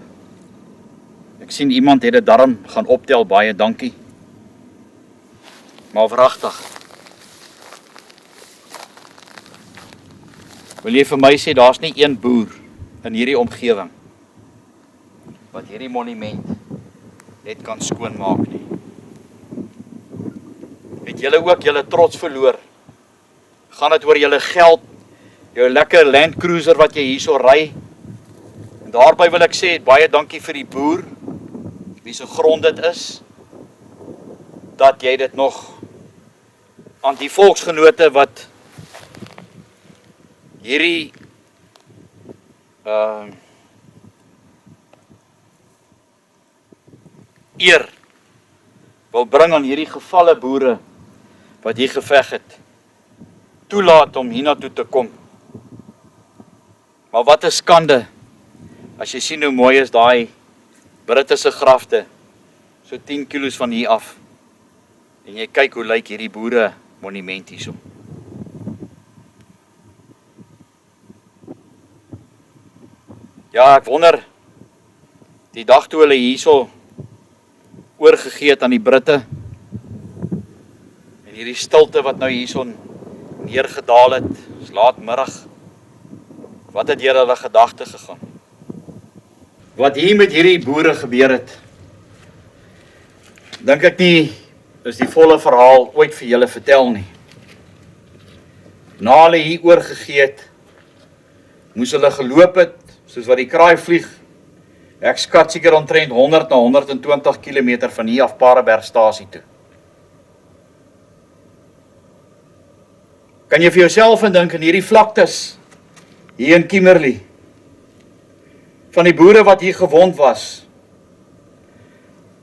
Ek sien iemand het dit darm gaan optel, baie dankie. Maar wragtig, wil jy vir my sê, daar's nie een boer in hierdie omgewing wat hierdie monument net kan skoonmaak nie. Het julle ook julle trots verloor? Gaan dit oor julle geld, jou lekker Land Cruiser wat jy hierso ry? En daarby wil ek sê, baie dankie vir die boer, wie se grond dit is, dat jy dit nog aan die volksgenote wat hierdie eer wil bring aan hierdie gevalle boere wat hier geveg het, toelaat om hiernatoe te kom. Maar wat 'n skande, as jy sien hoe mooi is daai Britte se grafte, so 10 kilos van hier af, en jy kyk hoe lyk hierdie boere monument hierso. Ja, ek wonder, die dag toe hulle hierso oorgegee het aan die Britte, en hierdie stilte wat nou hierso neergedaal het, is laatmiddag, wat het deur hulle gedagte gegaan? Wat hier met hierdie boere gebeur het, dink ek nie, is die volle verhaal ooit vir julle vertel nie. Na hulle hier oorgegee het, moes hulle geloop het, soos wat die kraai vlieg, ek skat seker omtrent 100 na 120 km van hier af Paardebergstasie toe. Kan jy vir jouself indink in hierdie vlaktes, hier in Kimberley, van die boere wat hier gewond was,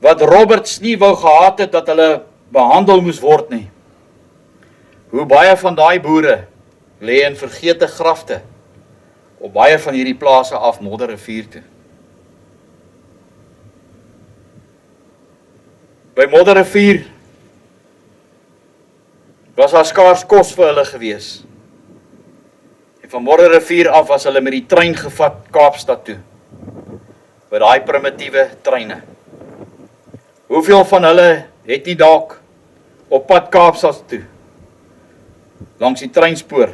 wat Roberts nie wou gehad het dat hulle behandel moes word nie. Hoe baie van daai boere lê in vergete grafte op baie van hierdie plase af Modderrivier toe. By Modderrivier was daar skaars kos vir hulle gewees. En van Modderrivier af was hulle met die trein gevat Kaapstad toe, by daai primitiewe treine. Hoeveel van hulle het nie dalk op pad Kaapstad toe, langs die treinspoor?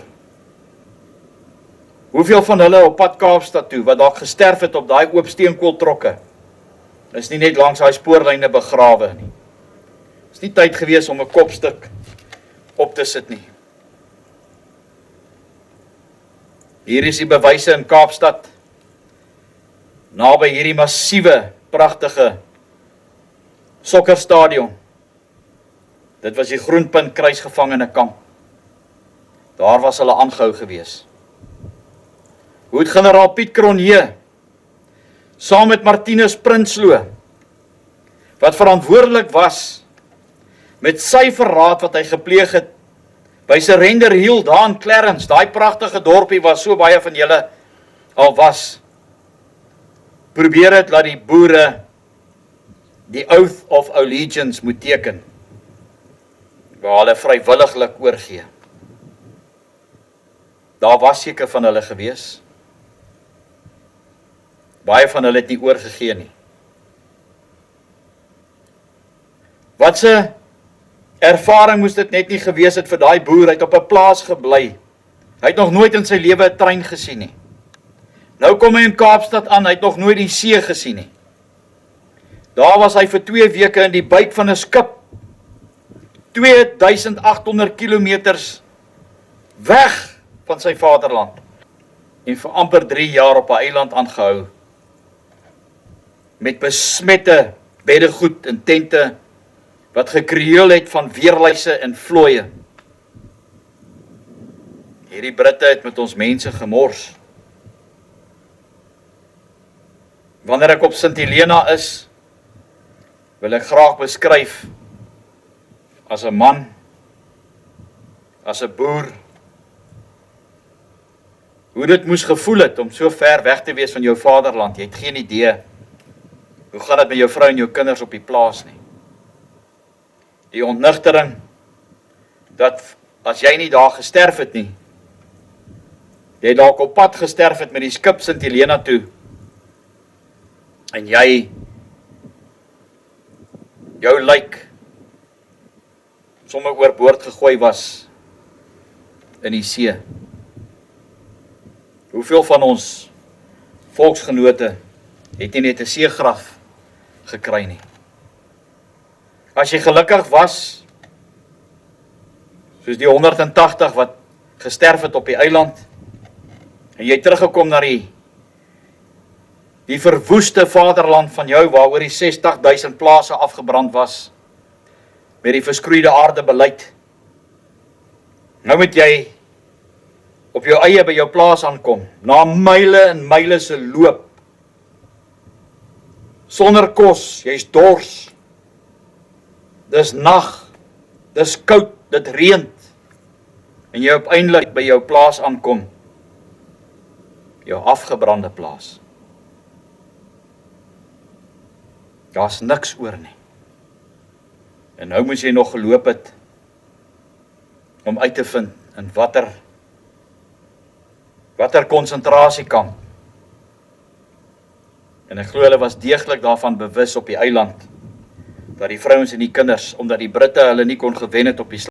Hoeveel van hulle op pad Kaapstad toe, wat dalk gesterf het op daai oop steenkooltrokke, is nie net langs daai spoorlyne begrawe nie. Is nie tyd gewees om 'n kopstuk op te sit nie. Hier is die bewyse in Kaapstad, naby hierdie massiewe, pragtige sokkerstadion. Dit was die Groenpunt kruisgevangene kamp. Daar was hulle aangehou gewees. Hoe het generaal Piet Cronje, saam met Martinus Prinsloo, wat verantwoordelik was met sy verraad wat hy gepleeg het by Surrender Hill, daar in Clarence, daai pragtige dorpie waar so baie van julle al was, probeer het dat die boere die Oath of Allegiance moet teken, waar hulle vrywilliglik oorgee. Daar was seker van hulle gewees. Baie van hulle het nie oorgegee nie. Wat se ervaring moes dit net nie gewees het vir daai boer, hy het op 'n plaas gebly. Hy het nog nooit in sy lewe 'n trein gesien nie. Nou kom hy in Kaapstad aan, hy het nog nooit die see gesien nie. Daar was hy vir 2 weke in die buik van 'n skip, 2800 kilometers weg van sy vaderland, en vir amper 3 jaar op 'n eiland aangehou, met besmette beddegoed en tente, wat gekreëel het van weerluise en vlooie. Hierdie Britte het met ons mense gemors. Wanneer ek op Sint Helena is, wil ek graag beskryf as 'n man, as 'n boer, hoe dit moes gevoel het om so ver weg te wees van jou vaderland. Jy het geen idee hoe gaan dit met jou vrou en jou kinders op die plaas nie. Die ontnigtering, dat as jy nie daar gesterf het nie, jy dalk op pad gesterf het met die skip Sint Helena toe, en jou lijk sommer oorboord gegooi was in die see. Hoeveel van ons volksgenote het nie net 'n seegraf gekry nie. As jy gelukkig was, soos die 180 wat gesterf het op die eiland, en jy teruggekom na die verwoeste vaderland van jou, waaroor die 60.000 plase afgebrand was, met die verskroeide aarde beleid. Nou moet jy op jou eie by jou plaas aankom, na myle en myle se loop, sonder kos, jy's dors, dis nag, dis koud, dit reën, en jy uiteindelik by jou plaas aankom, jou afgebrande plaas. Daar's niks oor nie. En nou moes jy nog geloop het, om uit te vind, in watter konsentrasiekamp. En ek glo hulle was deeglik daarvan bewus op die eiland, dat die vrouens en die kinders, omdat die Britte hulle nie kon gewen het op die slag,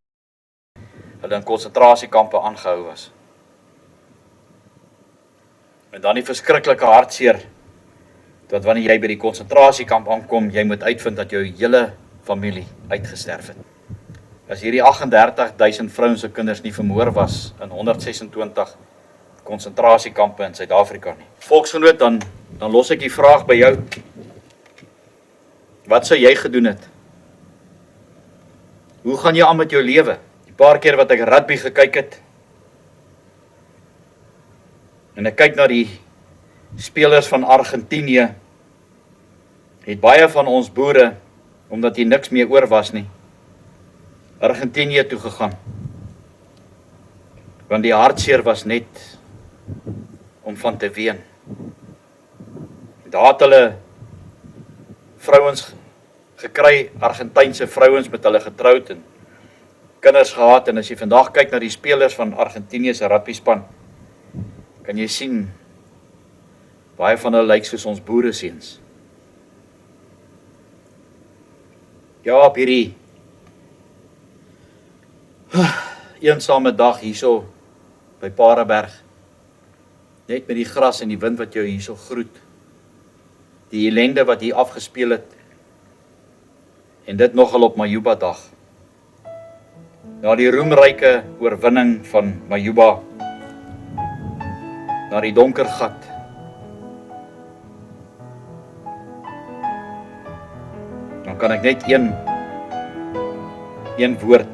hulle in konsentrasiekampe aangehou was. En dan die verskriklike hartseer, dat wanneer jy by die konsentrasiekamp aankom, jy moet uitvind dat jou hele familie uitgesterf het. As hierdie 38.000 vrouens en kinders nie vermoor was in 126 konsentrasiekampe in Suid-Afrika nie. Volksgenoot, dan los ek die vraag by jou. Wat sou jy gedoen het? Hoe gaan jy aan met jou lewe? Die paar keer wat ek rugby gekyk het, en ek kyk na die spelers van Argentinië, het baie van ons boere, omdat hier niks meer oor was nie, Argentinië toe gegaan. Want die hartseer was net om van te ween. Daar het hulle vrouens gekry, Argentynse vrouens met hulle getroud en kinders gehad, en as jy vandag kyk na die spelers van Argentinië se rugbyspan, kan jy sien, baie van hulle lyk soos ons boereseuns. Ja, op hierdie eensame dag hierso by Paardeberg, net met die gras en die wind wat jou hierso groet, die ellende wat hier afgespeel het, en dit nogal op Majuba dag. Na die roemryke oorwinning van Majuba, na die donker gat, dan kan ek net een woord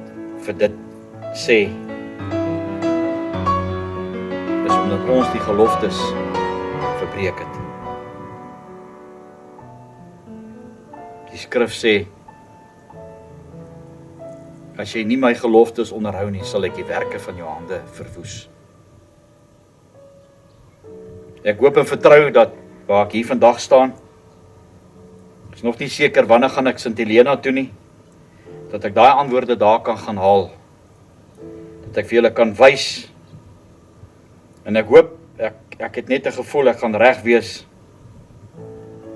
vir dit sê. Dis omdat ons die geloftes verbreek het. Die skrif sê, as jy nie my geloftes onderhou nie, sal ek die werke van jou hande verwoes. Ek hoop en vertrou dat waar ek hier vandag staan, is nog nie seker wanneer gaan ek Sint Helena toe nie, dat ek daai antwoorde daar kan gaan haal, dat ek vir julle kan wys, en ek hoop, ek het net 'n gevoel, ek gaan reg wees,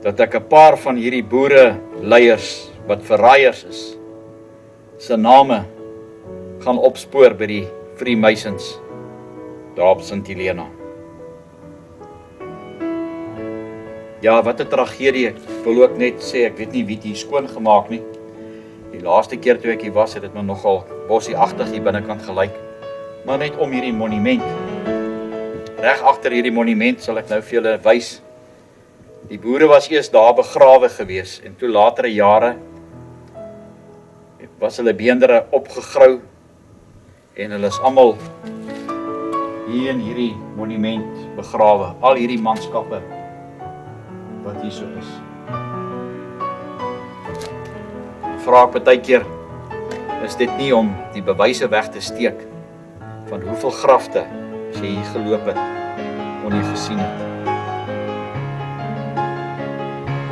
dat ek 'n paar van hierdie boere leiers, wat verraaiers is, se name gaan opspoor by die Freemasons, daar op Sint Helena. Ja, wat 'n tragedie, ek wil ook net sê, ek weet nie wie het hier skoon gemaak nie. Die laaste keer toe ek hier was, het dit my nogal bossieagtig hier binnekant gelyk. Maar net om hierdie monument. Reg agter hierdie monument sal ek nou vir julle wys. Die boere was eers daar begrawe gewees, en toe latere jare was hulle beendere opgegrou, en hulle is almal hier in hierdie monument begrawe. Al hierdie manskappe wat hier so is. Vra ek baie keer, is dit nie om die bewyse weg te steek van hoeveel grafte as jy hier geloop het, on jy gesien het.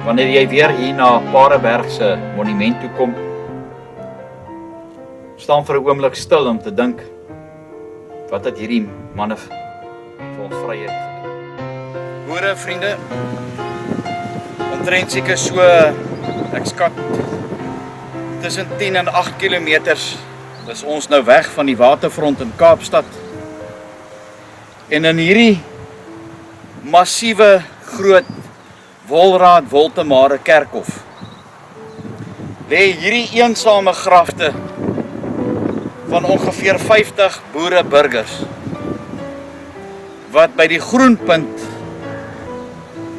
Wanneer jy weer hier na Paardeberg se monument toe kom, staan vir 'n oomblik stil om te dink, wat het hierdie manne vir ons vryheid gedoen? Boere, vriende, omtrent seker so, ek skat, tussen 10 en 8 kilometers is ons nou weg van die waterfront in Kaapstad. En in hierdie massiewe groot Wolraad Woltemare Kerkhof lê hierdie eensame grafte van ongeveer 50 boere burgers wat by die Groenpunt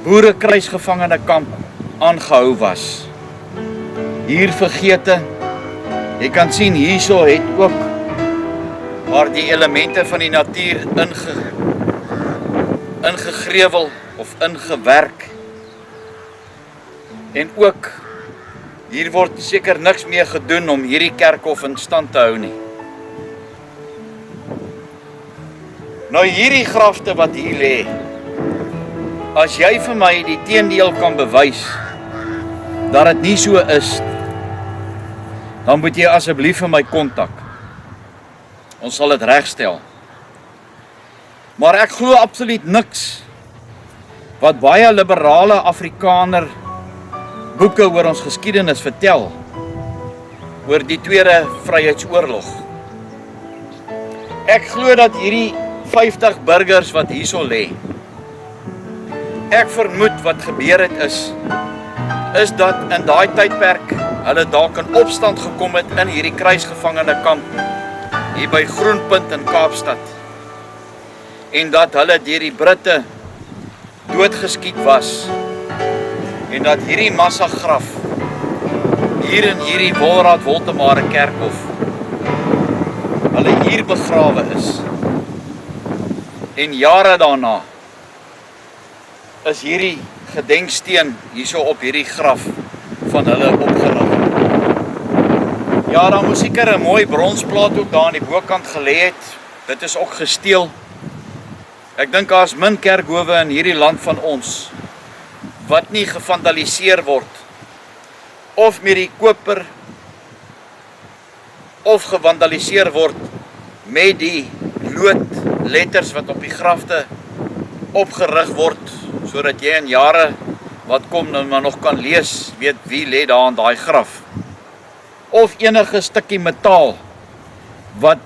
boere kruisgevangene kamp aangehou was. Hier vergete, jy kan sien hierso het ook maar die elemente van die natuur ingegrevel of ingewerk. En ook hier word seker niks meer gedoen om hierdie kerkhof in stand te hou nie. Nou hierdie grafte wat hier lê, as jy vir my die teendeel kan bewys dat dit nie so is, dan moet jy asseblief vir my kontak. Ons sal dit regstel. Maar ek glo absoluut niks wat baie liberale Afrikaner boeke oor ons geskiedenis vertel oor die Tweede Vryheidsoorlog. Ek glo dat hierdie 50 burgers wat hierso lê, ek vermoed wat gebeur het is dat in daai tydperk hulle dalk in opstand gekom het in hierdie kruisgevangene kamp hier by Groenpunt in Kaapstad en dat hulle deur die Britte doodgeskiet was en dat hierdie massagraf hier in hierdie Wolraad Woltemare Kerkhof hulle hier begrawe is. En jare daarna is hierdie gedenksteen hierso op hierdie graf van hulle opgerig. Ja, daar moes seker 'n mooi bronsplaat ook daar aan die bokant gelê het. Dit is ook gesteel. Ek dink daar is min kerkhowe in hierdie land van ons wat nie gevandaliseer word of met die koper of gevandaliseer word met die loodletters wat op die grafte opgerig word, sodat jy in jare wat kom nou maar nog kan lees, weet wie lê daar in daai graf. Of enige stukkie metaal wat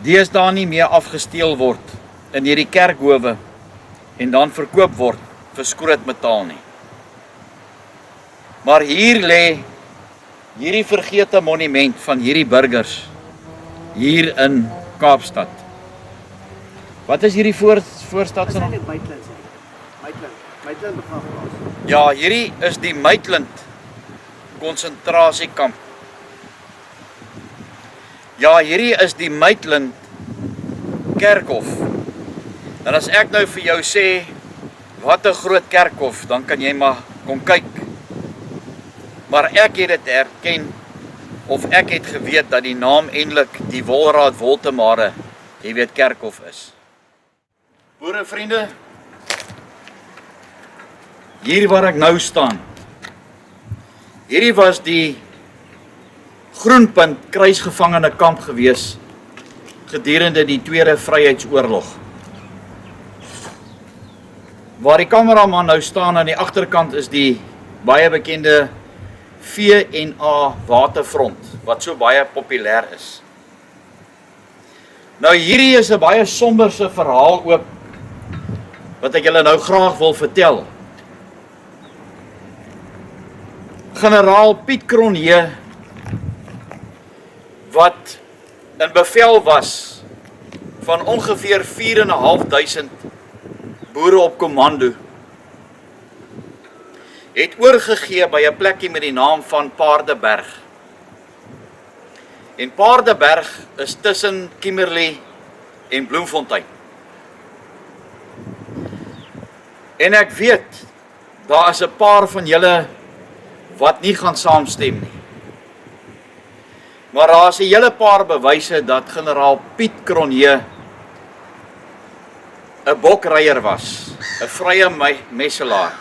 deesdae nie meer afgesteel word in hierdie kerkhowe en dan verkoop word vir skrootmetaal nie. Maar hier lê hierdie vergete monument van hierdie burgers hier in Kaapstad. Wat is hierdie voorstad se naam? Maitland begraafplaas. Ja, hierdie is die Maitland konsentrasiekamp. Ja, hierdie is die Maitland Kerkhof. En as ek nou vir jou sê, wat 'n groot kerkhof, dan kan jy maar kom kyk. Maar ek het dit erken, of ek het geweet dat die naam eintlik die Wolraad Woltemare, jy weet, kerkhof is. Boere vriende, hier waar ek nou staan, hierdie was die Groenpunt kruisgevangene kamp gewees gedurende die Tweede Vryheidsoorlog. Waar die kameraman nou staan aan die agterkant is die baie bekende V&A waterfront wat so baie populêr is. Nou hierdie is 'n baie somberse verhaal ook wat ek julle nou graag wil vertel. Generaal Piet Cronje wat in bevel was van ongeveer 4.500 boere op kommando, het oorgegee by 'n plekkie met die naam van Paardeberg. En Paardeberg is tussen Kimberley en Bloemfontein. En ek weet, daar is 'n paar van julle wat nie gaan saamstem nie. Maar daar is 'n hele paar bewyse dat generaal Piet Cronje 'n bokryer was, 'n vrye messelaar,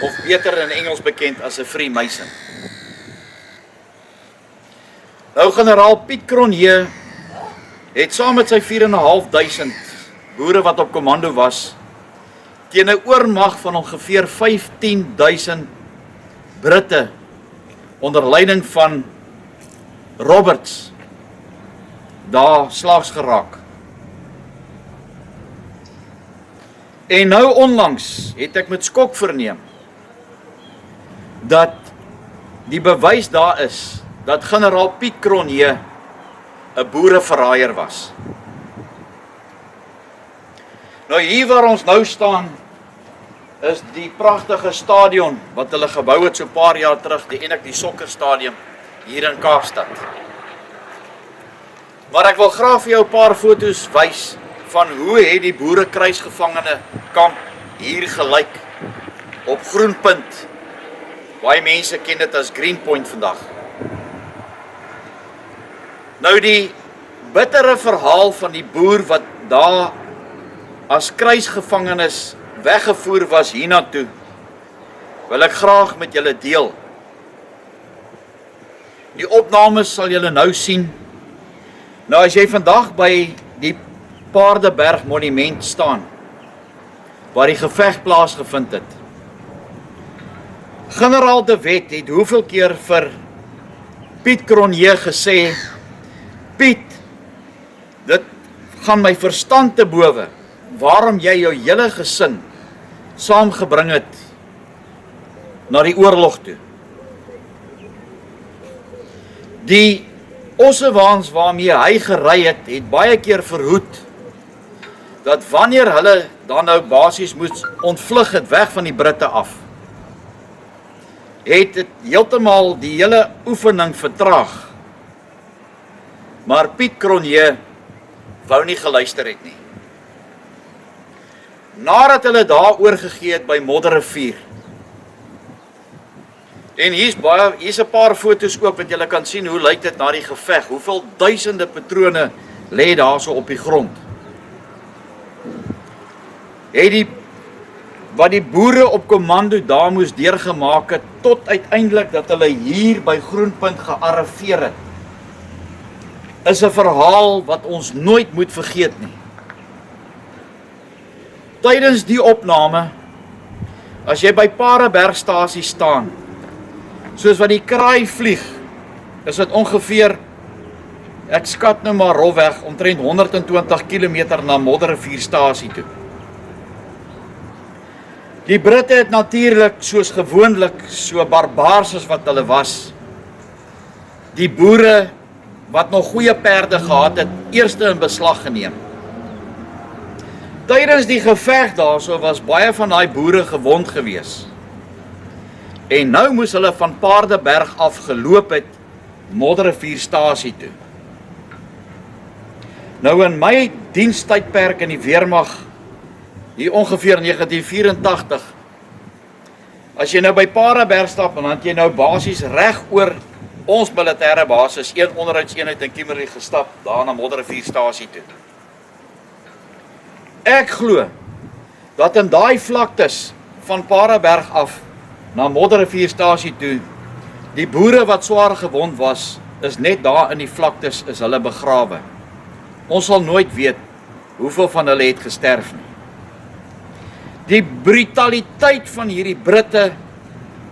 of beter in Engels bekend as 'n Freemason. Nou generaal Piet Cronje het saam met sy 4.500 boere wat op kommando was, teen 'n oormag van ongeveer 15.000 Britte onder leiding van Roberts daar slaags geraak. En nou onlangs het ek met skok verneem dat die bewys daar is dat generaal Piet Cronje 'n boereverraaier was. Nou hier waar ons nou staan, is die pragtige stadion wat hulle gebou het so 'n paar jaar terug, die sokkerstadion hier in Kaapstad. Maar ek wil graag vir jou 'n paar foto's wys van hoe het die boerekruisgevangene kamp hier gelyk op Groenpunt. Baie mense ken dit as Greenpoint vandag. Nou die bittere verhaal van die boer wat daar as kruisgevangenes weggevoer was hiernatoe, wil ek graag met julle deel. Die opnames sal julle nou sien. Nou as jy vandag by die Paardeberg monument staan, waar die geveg plaasgevind het, generaal De Wet het hoeveel keer vir Piet Cronje gesê, Piet, dit gaan my verstand te bowe, waarom jy jou hele gesin saamgebring het na die oorlog toe. Die ossewaans waarmee hy gery het baie keer verhoed, dat wanneer hulle dan nou basies moes ontvlug het weg van die Britte af, het dit heeltemal die hele oefening vertraag. Maar Piet Cronje wou nie geluister het nie. Nadat hulle daar oorgegee het by Modderrivier, en hier's 'n paar foto's ook wat julle kan sien hoe lyk dit na die geveg, hoeveel duisende patrone lê daar so op die grond. Het wat die boere op kommando daar moes deurgemaak het, tot uiteindelik dat hulle hier by Groenpunt gearriveer het, is 'n verhaal wat ons nooit moet vergeet nie. Tydens die opname, as jy by Paardebergstasie staan, soos wat die kraai vlieg, is dit ongeveer, ek skat nou maar rofweg, omtrent 120 km na Modderrivierstasie toe. Die Britte het natuurlik soos gewoonlik, so barbaars as wat hulle was, die boere wat nog goeie perde gehad het, eerste in beslag geneem. Tydens die geveg daarso was baie van daai boere gewond gewees. En nou moes hulle van Paardeberg af geloop het Modderrivierstasie toe. Nou in my dienstydperk in die weermag, hier ongeveer 1984, as jy nou by Paardeberg stap, dan het jy nou basies reg oor ons militêre basis, een onderhoudseenheid in Kimberley gestap, daar na Modderrivierstasie toe. Ek glo dat in daai vlaktes van Paardeberg af na Modderrivierstasie toe, die boere wat swaar gewond was, is net daar in die vlaktes is hulle begrawe. Ons sal nooit weet hoeveel van hulle het gesterf nie. Die brutaliteit van hierdie Britte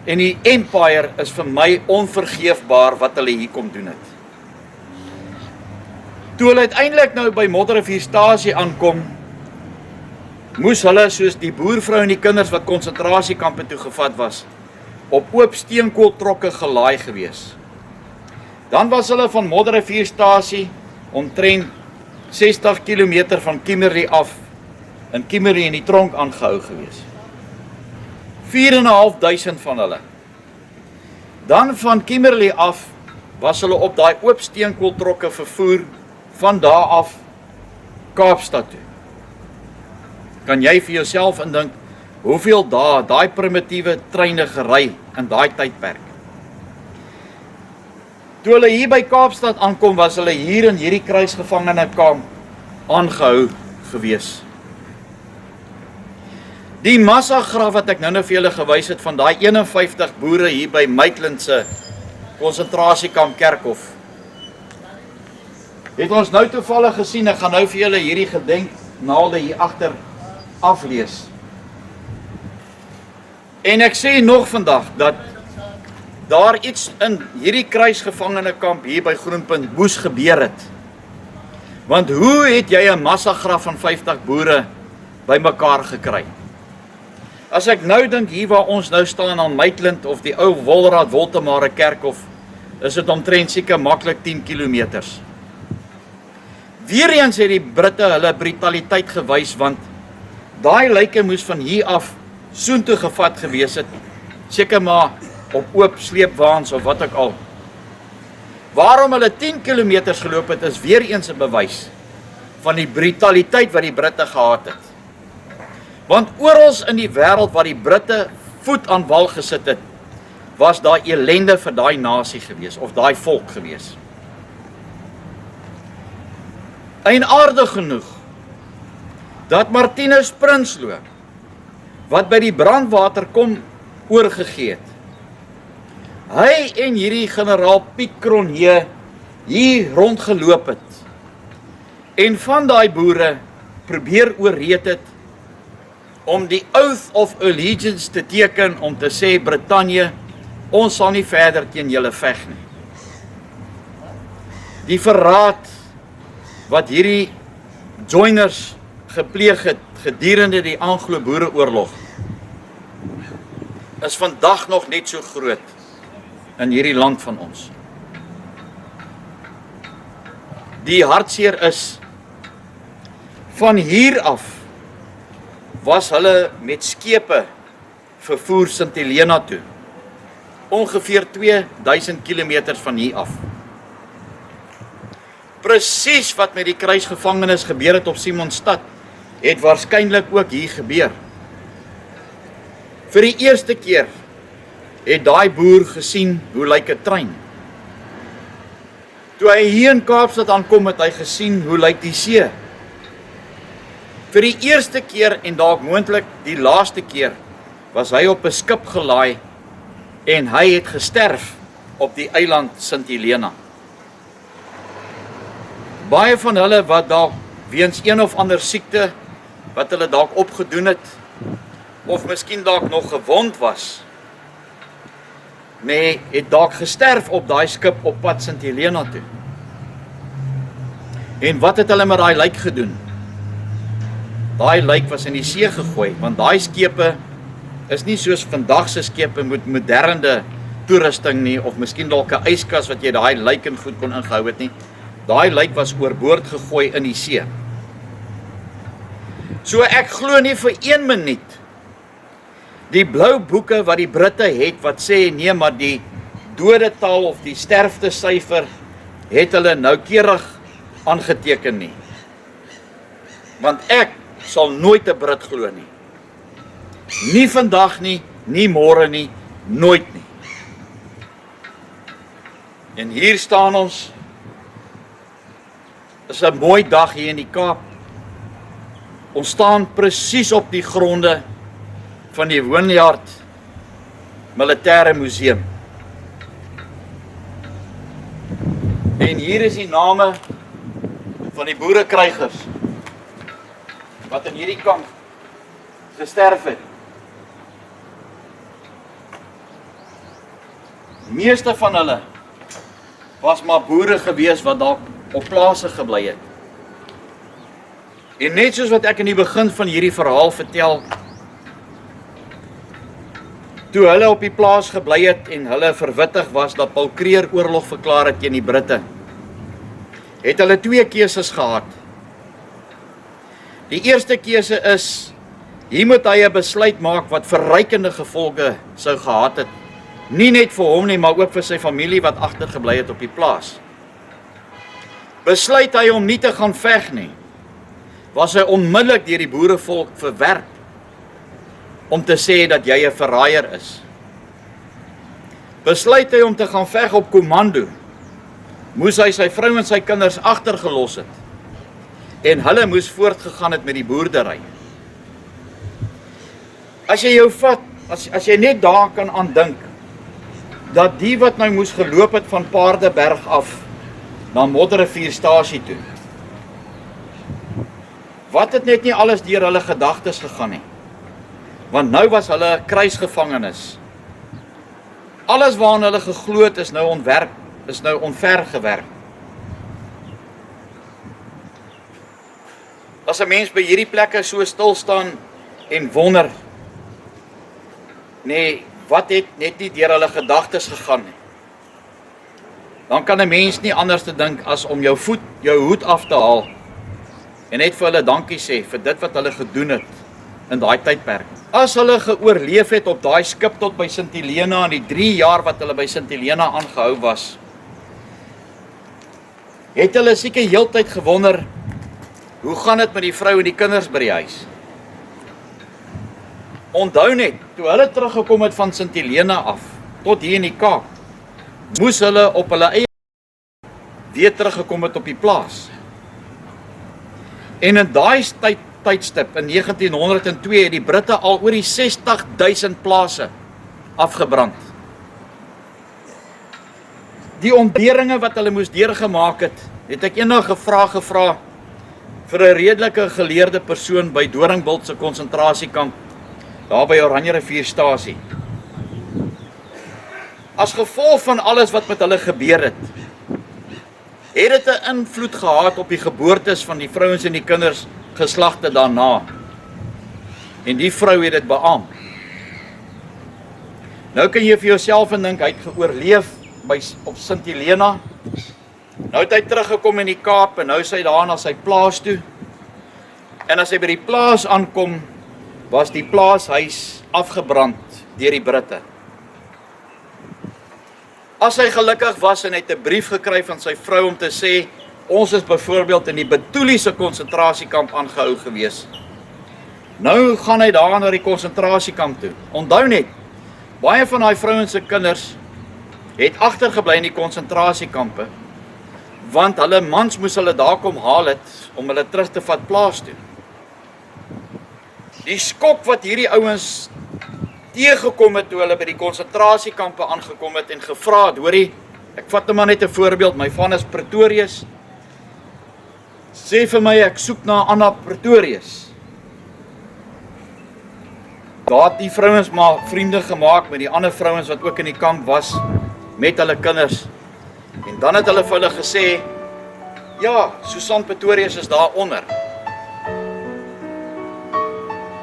en die Empire is vir my onvergeefbaar wat hulle hier kom doen het. Toe hulle uiteindelik nou by Modderrivierstasie aankom, moes hulle soos die boervrou en die kinders wat konsentrasiekampe toe gevat was, op oop steenkooltrokke gelaai gewees. Dan was hulle van Modderrivierstasie omtrent 60 km van Kimberley af, in Kimberley in die tronk aangehou gewees. 4.500 van hulle. Dan van Kimberley af was hulle op daai oop steenkooltrokke vervoer van daar af Kaapstad toe. Kan jy vir jouself indink hoeveel daai primitiewe treine gery in daai tydperk? Toe hulle hier by Kaapstad aankom, was hulle hier in hierdie kruisgevangene kamp aangehou gewees. Die massagraf wat ek nou vir julle gewys het van daai 51 boere hier by Maitland se konsentrasiekamp Kerkhof, het ons nou toevallig gesien. Ek gaan nou vir julle hierdie gedenknaalde hier agter aflees. En ek sê nog vandag dat daar iets in hierdie kruisgevangenekamp hier by Groenpunt moes gebeur het. Want hoe het jy 'n massagraf van 50 boere bymekaar gekry? As ek nou dink hier waar ons nou staan aan Maitland of die ou Wolraad Woltemare Kerkhof, is dit omtrent seker maklik 10 kilometers. Weereens het die Britte hulle brutaliteit gewys, want daai lyke moes van hier af soontoe gevat gewees het, seker maar op oop sleepwaens of wat ook al. Waarom hulle 10 kilometers geloop het, is weer eens 'n bewys van die brutaliteit wat die Britte gehad het. Want oral in die wêreld waar die Britte voet aan wal gesit het, was daai ellende vir daai nasie gewees, of daai volk gewees. Eienaardig genoeg, dat Martinus Prinsloo, wat by die brandwater kom oorgegee het, hy en hierdie generaal Piet Cronje hier rondgeloop het, en van daai boere probeer oorreed het, om die Oath of Allegiance te teken, om te sê, Brittanje, ons sal nie verder teen julle veg nie. Die verraad wat hierdie joiners gepleeg het gedurende die Anglo-Boereoorlog, is vandag nog net so groot in hierdie land van ons. Die hartseer is, van hier af was hulle met skepe vervoer Sint Helena toe, ongeveer 2000 kilometers van hier af. Presies wat met die kruisgevangenes gebeur het op Simonstad, het waarskynlik ook hier gebeur. Vir die eerste keer het daai boer gesien hoe lyk 'n trein. Toe hy hier in Kaapstad aankom, het hy gesien hoe lyk die see. Vir die eerste keer en dalk moontlik die laaste keer was hy op 'n skip gelaai en hy het gesterf op die eiland Sint Helena. Baie van hulle wat dalk weens een of ander siekte wat hulle dalk opgedoen het, of miskien dalk nog gewond was, nee, het dalk gesterf op daai skip op pad Sint Helena toe. En wat het hulle met daai lijk gedoen? Daai lijk was in die see gegooi, want daai skepe is nie soos vandag se skepe met moderne toerusting nie, of miskien dalk 'n yskas wat jy daai lijk en goed kon ingehou het nie. Daai lijk was oorboord gegooi in die see. So ek glo nie vir 1 minuut die blou boeke wat die Britte het, wat sê nee, maar die dodetal of die sterftesyfer het hulle noukeurig aangeteken nie. Want ek sal nooit 'n Brit glo nie. Nie vandag nie, nie môre nie, nooit nie. En hier staan ons, is 'n mooi dag hier in die Kaap. Ons staan presies op die gronde van die Wynyard Militêre Museum. En hier is die name van die boerekrygers wat in hierdie kamp gesterf het. Die meeste van hulle was maar boere gewees wat dalk op plase gebly het. En net soos wat ek in die begin van hierdie verhaal vertel, toe hulle op die plaas gebly het en hulle verwittig was dat Paul Kruger oorlog verklaar het teen die Britte, het hulle 2 keuses gehad. Die eerste keuse is, hier moet hy 'n besluit maak wat verrykende gevolge sou gehad het, nie net vir hom nie, maar ook vir sy familie wat agtergebly het op die plaas. Besluit hy om nie te gaan veg nie, was hy onmiddellik deur die boerevolk verwerp, om te sê dat jy 'n verraaier is. Besluit hy om te gaan veg op kommando, moes hy sy vrou en sy kinders agtergelos het, en hulle moes voortgegaan het met die boerdery. As jy jou vat, as jy net daar kan aandink, dat die wat nou moes geloop het van Paardeberg af, na Modderrivierstasie toe, wat het net nie alles deur hulle gedagtes gegaan nie, want nou was hulle kruisgevangenes. Alles waaraan hulle geglo het is nou ontwerp, is nou onvergewerp. As 'n mens by hierdie plekke so stil staan en wonder, nee, wat het net nie deur hulle gedagtes gegaan nie. Dan kan 'n mens nie anders te dink as om jou hoed af te haal en net vir hulle dankie sê vir dit wat hulle gedoen het in daai tydperk. As hulle geoorleef het op daai skip tot by Sint Helena in die 3 jaar wat hulle by Sint Helena aangehou was, het hulle seker heeltyd gewonder, hoe gaan dit met die vrou en die kinders by die huis? Onthou net, toe hulle teruggekom het van Sint Helena af, tot hier in die Kaap, moes hulle op hulle eie weer teruggekom het op die plaas. En in daai tydstip, in 1902, het die Britte al oor die 60.000 plase afgebrand. Die ontberinge wat hulle moes deurgemaak het ek eendag 'n vraag gevra vir 'n redelike geleerde persoon by Doringbult se konsentrasiekamp, daar by Oranjerivierstasie. As gevolg van alles wat met hulle gebeur het dit 'n invloed gehad op die geboortes van die vrouens en die kinders geslagte daarna. En die vrou het dit beamoen. Nou kan jy vir jouself dink, hy het geoorleef op Sint Helena. Nou het hy teruggekom in die Kaap en nou is hy daar na sy plaas toe. En as hy by die plaas aankom, was die plaashuis afgebrand deur die Britte. As hy gelukkig was en hy het 'n brief gekry van sy vrou om te sê, ons is byvoorbeeld in die Betuli se konsentrasiekamp aangehou gewees. Nou gaan hy daar na die konsentrasiekamp toe. Onthou net, baie van daai vrouens se kinders het agtergebly in die konsentrasiekampe, want hulle mans moes hulle daar kom haal het om hulle terug te vat plaas toe. Die skok wat hierdie ouens teëgekom het toe hulle by die konsentrasiekampe aangekom het en gevra het, hoorie, ek vat nou maar net 'n voorbeeld, my van is Pretorius, sê vir my ek soek na Anna Pretorius. Daar het die vrouens maar vriende gemaak met die ander vrouens wat ook in die kamp was, met hulle kinders. En dan het hulle vir hulle gesê, ja, Susan Pretorius is daar onder.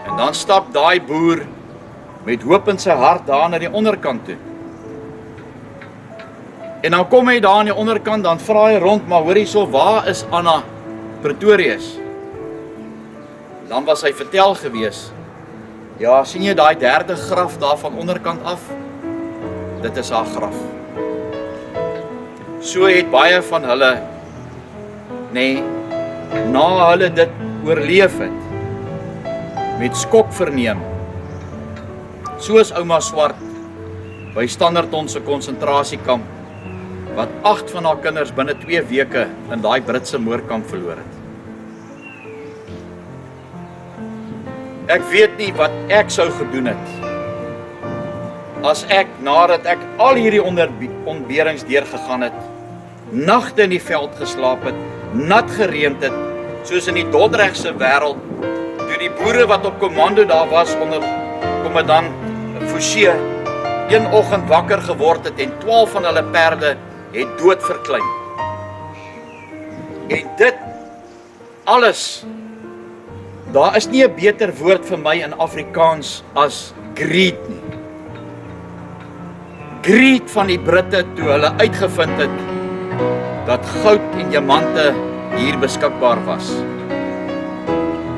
En dan stap daai boer met hoop in sy hart daar na die onderkant toe. En dan kom hy daar aan die onderkant, dan vra hy rond, maar hoor hierso, waar is Anna Pretorius? Dan was hy vertel gewees, ja, sien jy daai 3de graf daar van onderkant af? Dit is haar graf. So het baie van hulle, na hulle dit oorleef het, met skok verneem, soos ouma Swart, by Standerton se konsentrasiekamp, wat 8 van haar kinders binne 2 weke in daai Britse moordkamp verloor het. Ek weet nie wat ek sou gedoen het, as ek, nadat ek al hierdie ontberings deurgegaan het, nagte in die veld geslaap het, nat gereend het, soos in die Dordrechtse wêreld, toe die boere wat op kommando daar was onder kommandant Fouché, een oggend wakker geword het en 12 van hulle perde het dood verklein. En dit alles, daar is nie 'n beter woord vir my in Afrikaans as greed nie. Greed van die Britte toe hulle uitgevind het dat goud en diamante hier beskikbaar was.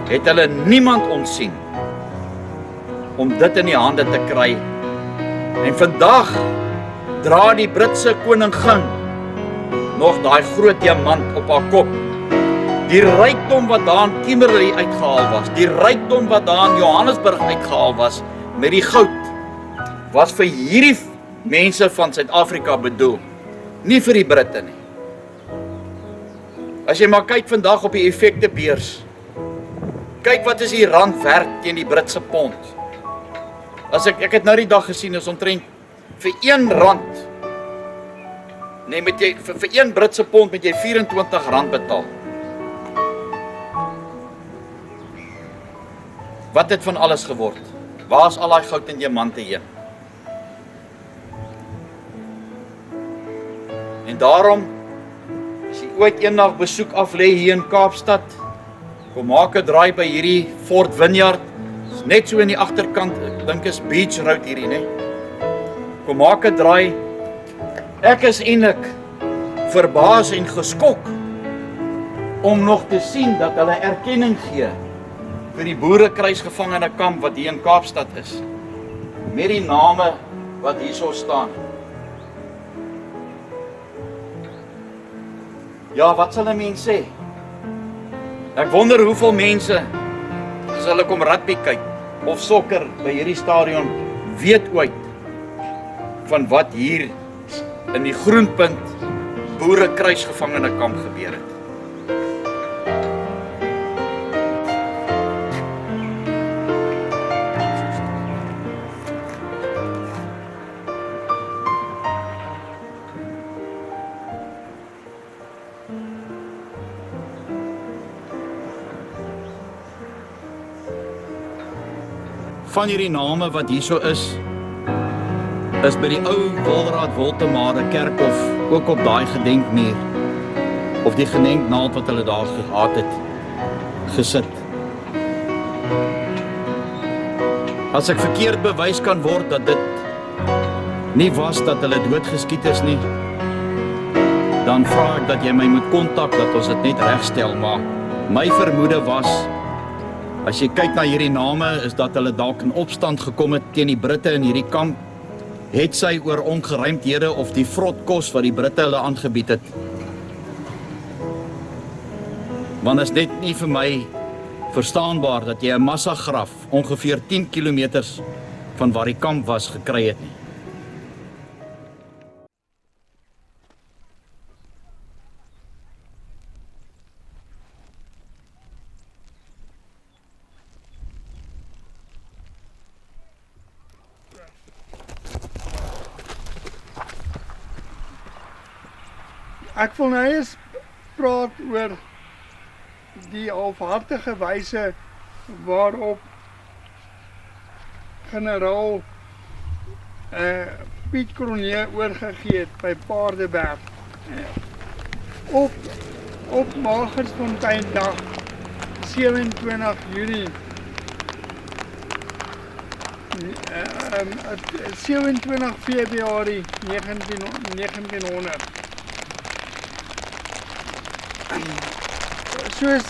Het hulle niemand ontsien om dit in die hande te kry. En vandag dra die Britse koningin nog daai groot diamant op haar kop. Die rykdom wat daar in Kimberley uitgehaal was, die rykdom wat daar in Johannesburg uitgehaal was, met die goud, was vir hierdie mense van Suid-Afrika bedoel, nie vir die Britte nie. As jy maar kyk vandag op die effektebeurs, kyk wat is die rand werd teen die Britse pond. As ek het nou die dag gesien, is omtrent vir R1, vir 1 Britse pond moet jy R24 betaal. Wat het van alles geword? Waar is al daai goud en diamante heen? En daarom, as jy ooit eendag besoek aflê hier in Kaapstad, kom maak 'n draai by hierdie Fort Vineyard, net so in die agterkant, ek dink is Beach Road hierdie, né? Kom maak 'n draai. Ek is eintlik verbaas en geskok om nog te sien dat hulle erkenning gee vir die boerekruisgevangene kamp wat hier in Kaapstad is, met die name wat hierso staan. Ja, wat sal 'n mens sê? Ek wonder hoeveel mense, as hulle kom rugby kyk of sokker by hierdie stadion, weet ooit van wat hier in die Groenpunt boerekruisgevangene kamp gebeur het. Van hierdie name wat hierso is by die ou Wilraad Woltemade Kerkhof ook op daai gedenkmuur of die gedenknaald wat hulle daar gehad het gesit. As ek verkeerd bewys kan word dat dit nie was dat hulle doodgeskiet is nie, dan vra ek dat jy my moet kontak dat ons dit net regstel, maar my vermoede was, as jy kyk na hierdie name, is dat hulle dalk in opstand gekom het teen die Britte in hierdie kamp, het sy oor ongeruimdhede of die vrot kos wat die Britte hulle aangebied het. Want is net nie vir my verstaanbaar dat jy 'n massagraf ongeveer 10 kilometers van waar die kamp was gekry het nie. Ek wil nou eens praat oor die halfhartige wyse waarop generaal Piet Cronje oorgegee het by Paardeberg. Op Magersfonteindag 27 Junie 27 Februarie 1900. Soos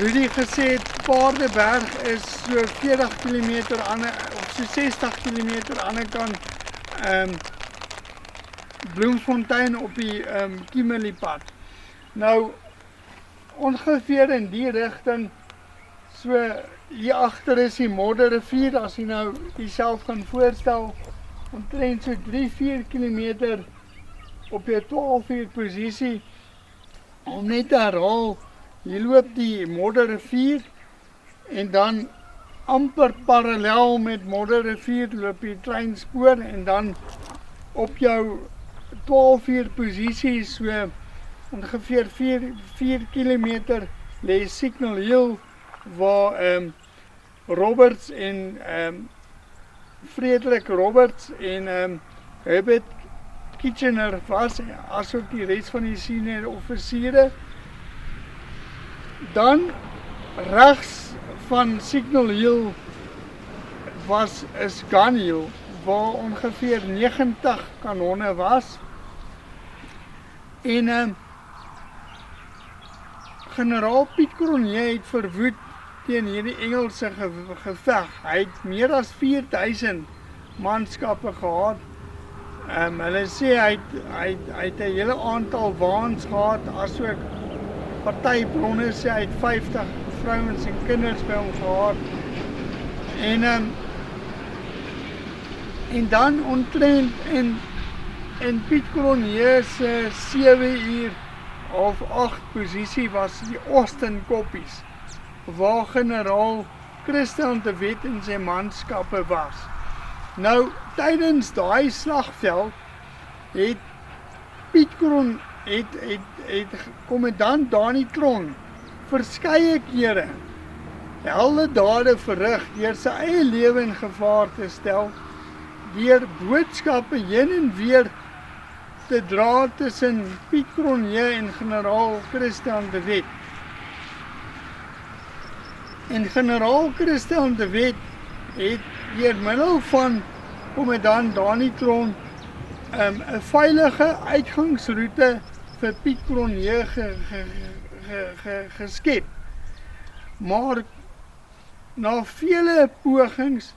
Rudy gesê het, Paardeberg is so 40 km of so 60 km aan die kant Bloemfontein op die Kimberleypad. Nou, ongeveer in die rigting, so hier agter is die Modderrivier, as jy nou jouself gaan voorstel, omtrent so 3-4 km op jou 12 uur posisie. Om net te herhaal, hier loop die Modderrivier en dan amper parallel met Modderrivier loop die treinspoor en dan op jou 12 uur posisie, so ongeveer 4 km lê Signal Hill waar Roberts en Frederik Roberts en Herbert Kitchener was, asook die res van die senior offisiere. Dan regs van Signal Hill is Gun Hill, waar ongeveer 90 kanonne was. En generaal Piet Cronje het verwoed teen hierdie Engelse geveg. Hy het meer as 4000 manskappe gehad. Hulle sê hy het 'n hele aantal waans gehad, asook party bronne sê hy het 50 vrouens en kinders by hom gehad. En dan omtrent in Piet Cronje se 7 uur of 8 posisie was die Austenkoppies, waar generaal Christian de Wet en sy manskappe was. Nou, tydens daai slagveld het Piet Cronje, het kommandant Dani Tron verskeie kere helde dade verrig deur sy eie lewe in gevaar te stel, deur boodskappe heen en weer te dra tussen Piet Cronje en generaal Christian de Wet. En generaal Christian de Wet het deur middel van kommandant Danitron 'n veilige uitgangsroete vir Piet Cronje geskep. Maar na vele pogings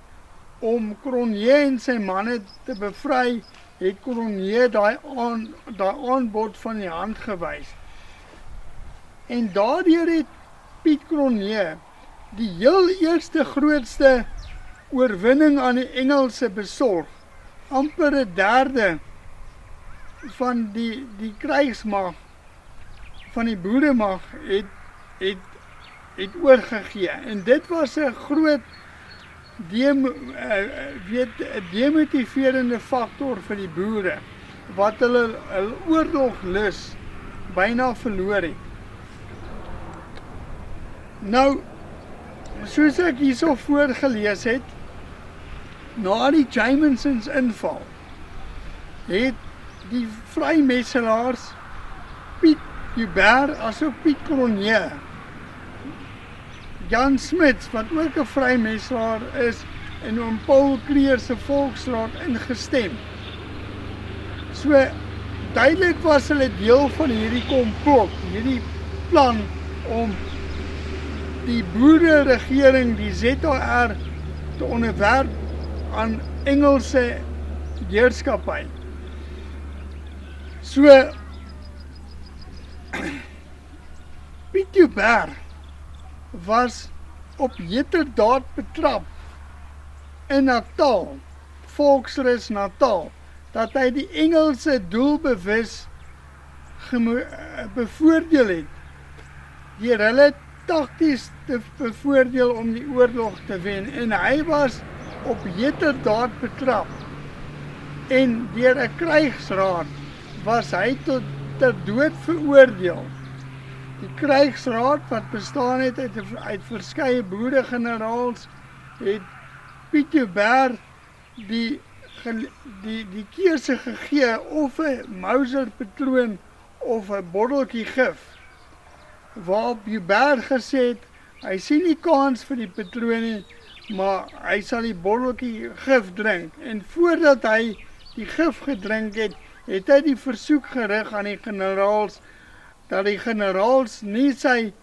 om Cronje en sy manne te bevry, het Cronje daai aanbod van die hand gewys. En daardeur het Piet Cronje die heel eerste grootste oorwinning aan die Engelse besorg. Amper 'n derde van die krygsmag, van die boeremag, het oorgegee. En dit was 'n groot demotiverende faktor vir die boere, wat hulle oorloglus byna verloor het. Nou, soos ek hierso voorgelees het, na die Jamesons inval, het die vrymetselaars Piet Joubert asook Piet Cronje, Jan Smits, wat ook 'n vrymetselaar is, en oom Paul Kreer se Volksraad ingestem. So duidelik was hulle deel van hierdie komplot, hierdie plan om die boereregering, die ZAR, te onderwerp aan Engelse heerskappy. So Piet Joubert was op heterdaad betrap in Natal, Volksrus Natal, dat hy die Engelse doelbewus bevoordeel het, deur hulle takties te bevoordeel om die oorlog te wen. En hy was op heterdaad betrap. En deur 'n krygsraad was hy tot ter dood veroordeel. Die krygsraad, wat bestaan het uit verskeie boeregeneraals, het Piet Joubert die keuse gegee of 'n Mauser patroon of 'n botteltjie gif, waarop Joubert gesê het, hy sien nie kans vir die patroon nie, maar hy sal die botteltjie gif drink. En voordat hy die gif gedrink het, het hy die versoek gerig aan die generaals, dat die generaals nie sy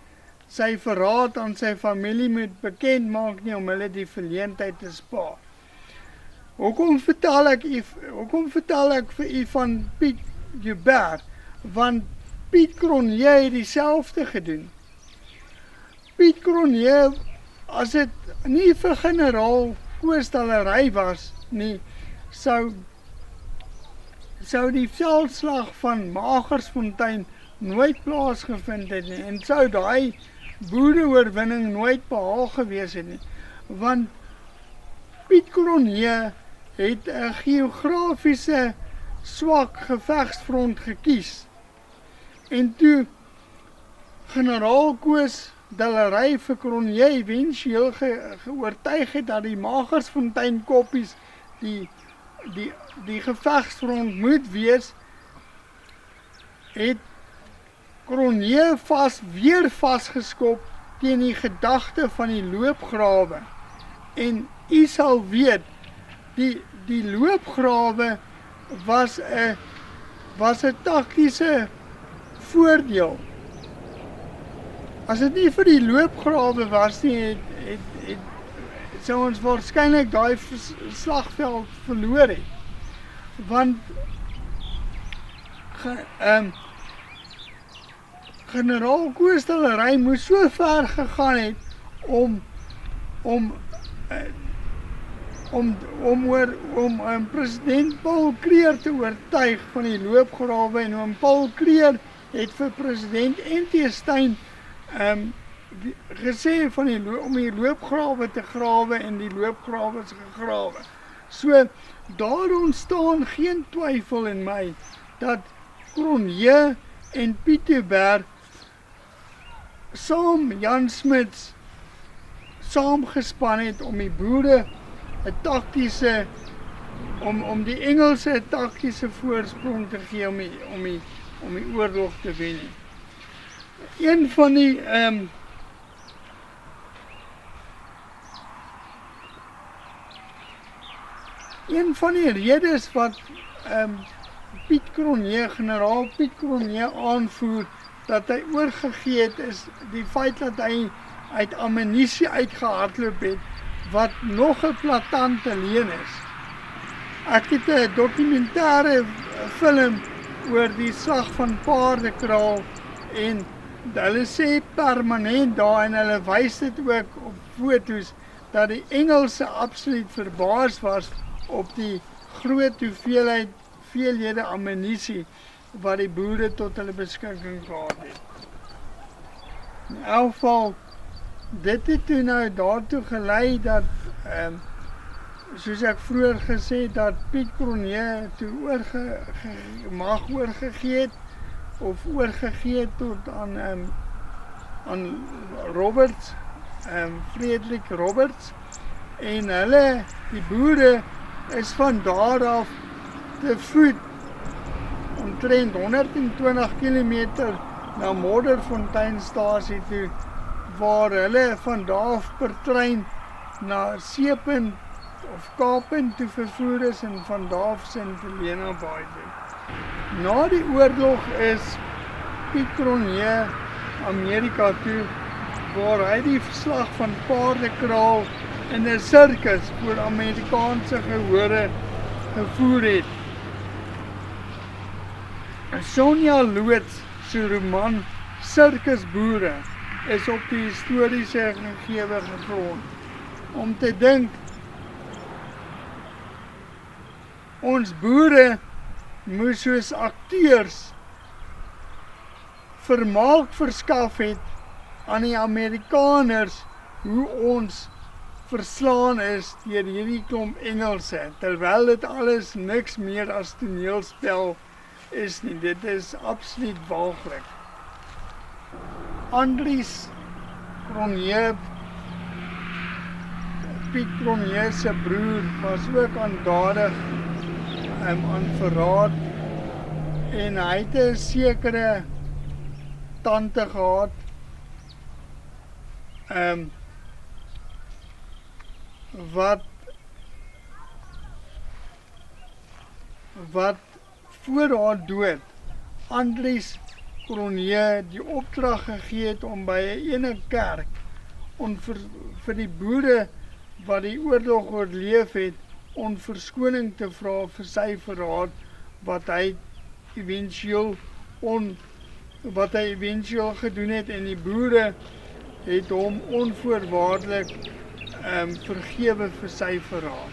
verraad aan sy familie moet bekend maak nie, om hulle die verleentheid te spaar. Hoekom vertel ek vir u van Piet Joubert? Want Piet Cronje het dieselfde gedoen. Piet Cronje, as dit nie vir generaal Koos Dalery was nie, sou die veldslag van Magersfontein nooit plaasgevind het nie, en sou daai boereoorwinning nooit behaal gewees het nie, want Piet Cronje het 'n geografiese swak gevegsfront gekies. En toe generaal Koos Dalery vir Cronje eventueel geoortuig het dat die Magersfontein koppies die gevegsfront moet wees, het Cronje weer vasgeskop teen die gedagte van die loopgrawe. En u sal weet, die loopgrawe was 'n taktiese voordeel. As dit nie vir die loopgrawe was nie, sou ons waarskynlik daai slagveld verloor het. Want generaal Koos Dalery moes so ver gegaan het om president Paul Kreer te oortuig van die loopgrawe, en oom Paul Kreer het vir president N.T. Steyn gesê om die loopgrawe te grawe, en die loopgrawe is gegrawe. So daar ontstaan geen twyfel in my dat Cronje en Piet Joubert saam Jan Smits saamgespan het om die boere 'n taktiese, om die Engelse 'n taktiese voorsprong te gee om die oorlog te wen. Een van die Een van die redes wat Piet Cronje, generaal Piet Cronje aanvoer dat hy oorgegee het, is die feit dat hy uit ammunisie uitgehardloop het, wat nog 'n platante leuen is. Ek het 'n dokumentêre film oor die slag van Paardekraal en hulle sê permanent daar en hulle wys dit ook op foto's dat die Engelse absoluut verbaas was op die groot hoeveelhede ammunisie wat die boere tot hulle beskikking gehad het. In elk geval, dit het toe nou daartoe gelei dat, soos ek vroeër gesê, dat Piet Cronje toe mag oorgegee het, of oorgegee het tot aan Roberts, Frederik Roberts, en hulle, die boere, is van daar af te voet, omtrent 120 km na Modderfonteinstasie toe, waar hulle van daar af per trein na Seepunt of Kaappunt toe vervoer is en van daar af Sint Helena Baai toe. Na die oorlog is Piet Cronje Amerika toe, waar hy die verslag van Paardekraal in 'n sirkus voor Amerikaanse gehore gevoer het. Sonja Loods se roman Sirkusboere is op die historiese gegewe gegrond. Om te dink, ons boere moes soos akteurs vermaak verskaf het aan die Amerikaners hoe ons verslaan is deur hierdie klomp Engelse, terwyl dit alles niks meer as toneelspel is nie. Dit is absoluut walglik. Andries Cronje, Piet Cronje se broer, was ook aandadig aan verraad en hy het 'n sekere tante gehad wat voor haar dood Andries Cronje die opdrag gegee het om by 'n ene kerk om vir die boere wat die oorlog oorleef het, om verskoning te vra vir sy verraad wat hy eventueel gedoen het, en die boere het hom onvoorwaardelik vergewe vir sy verraad.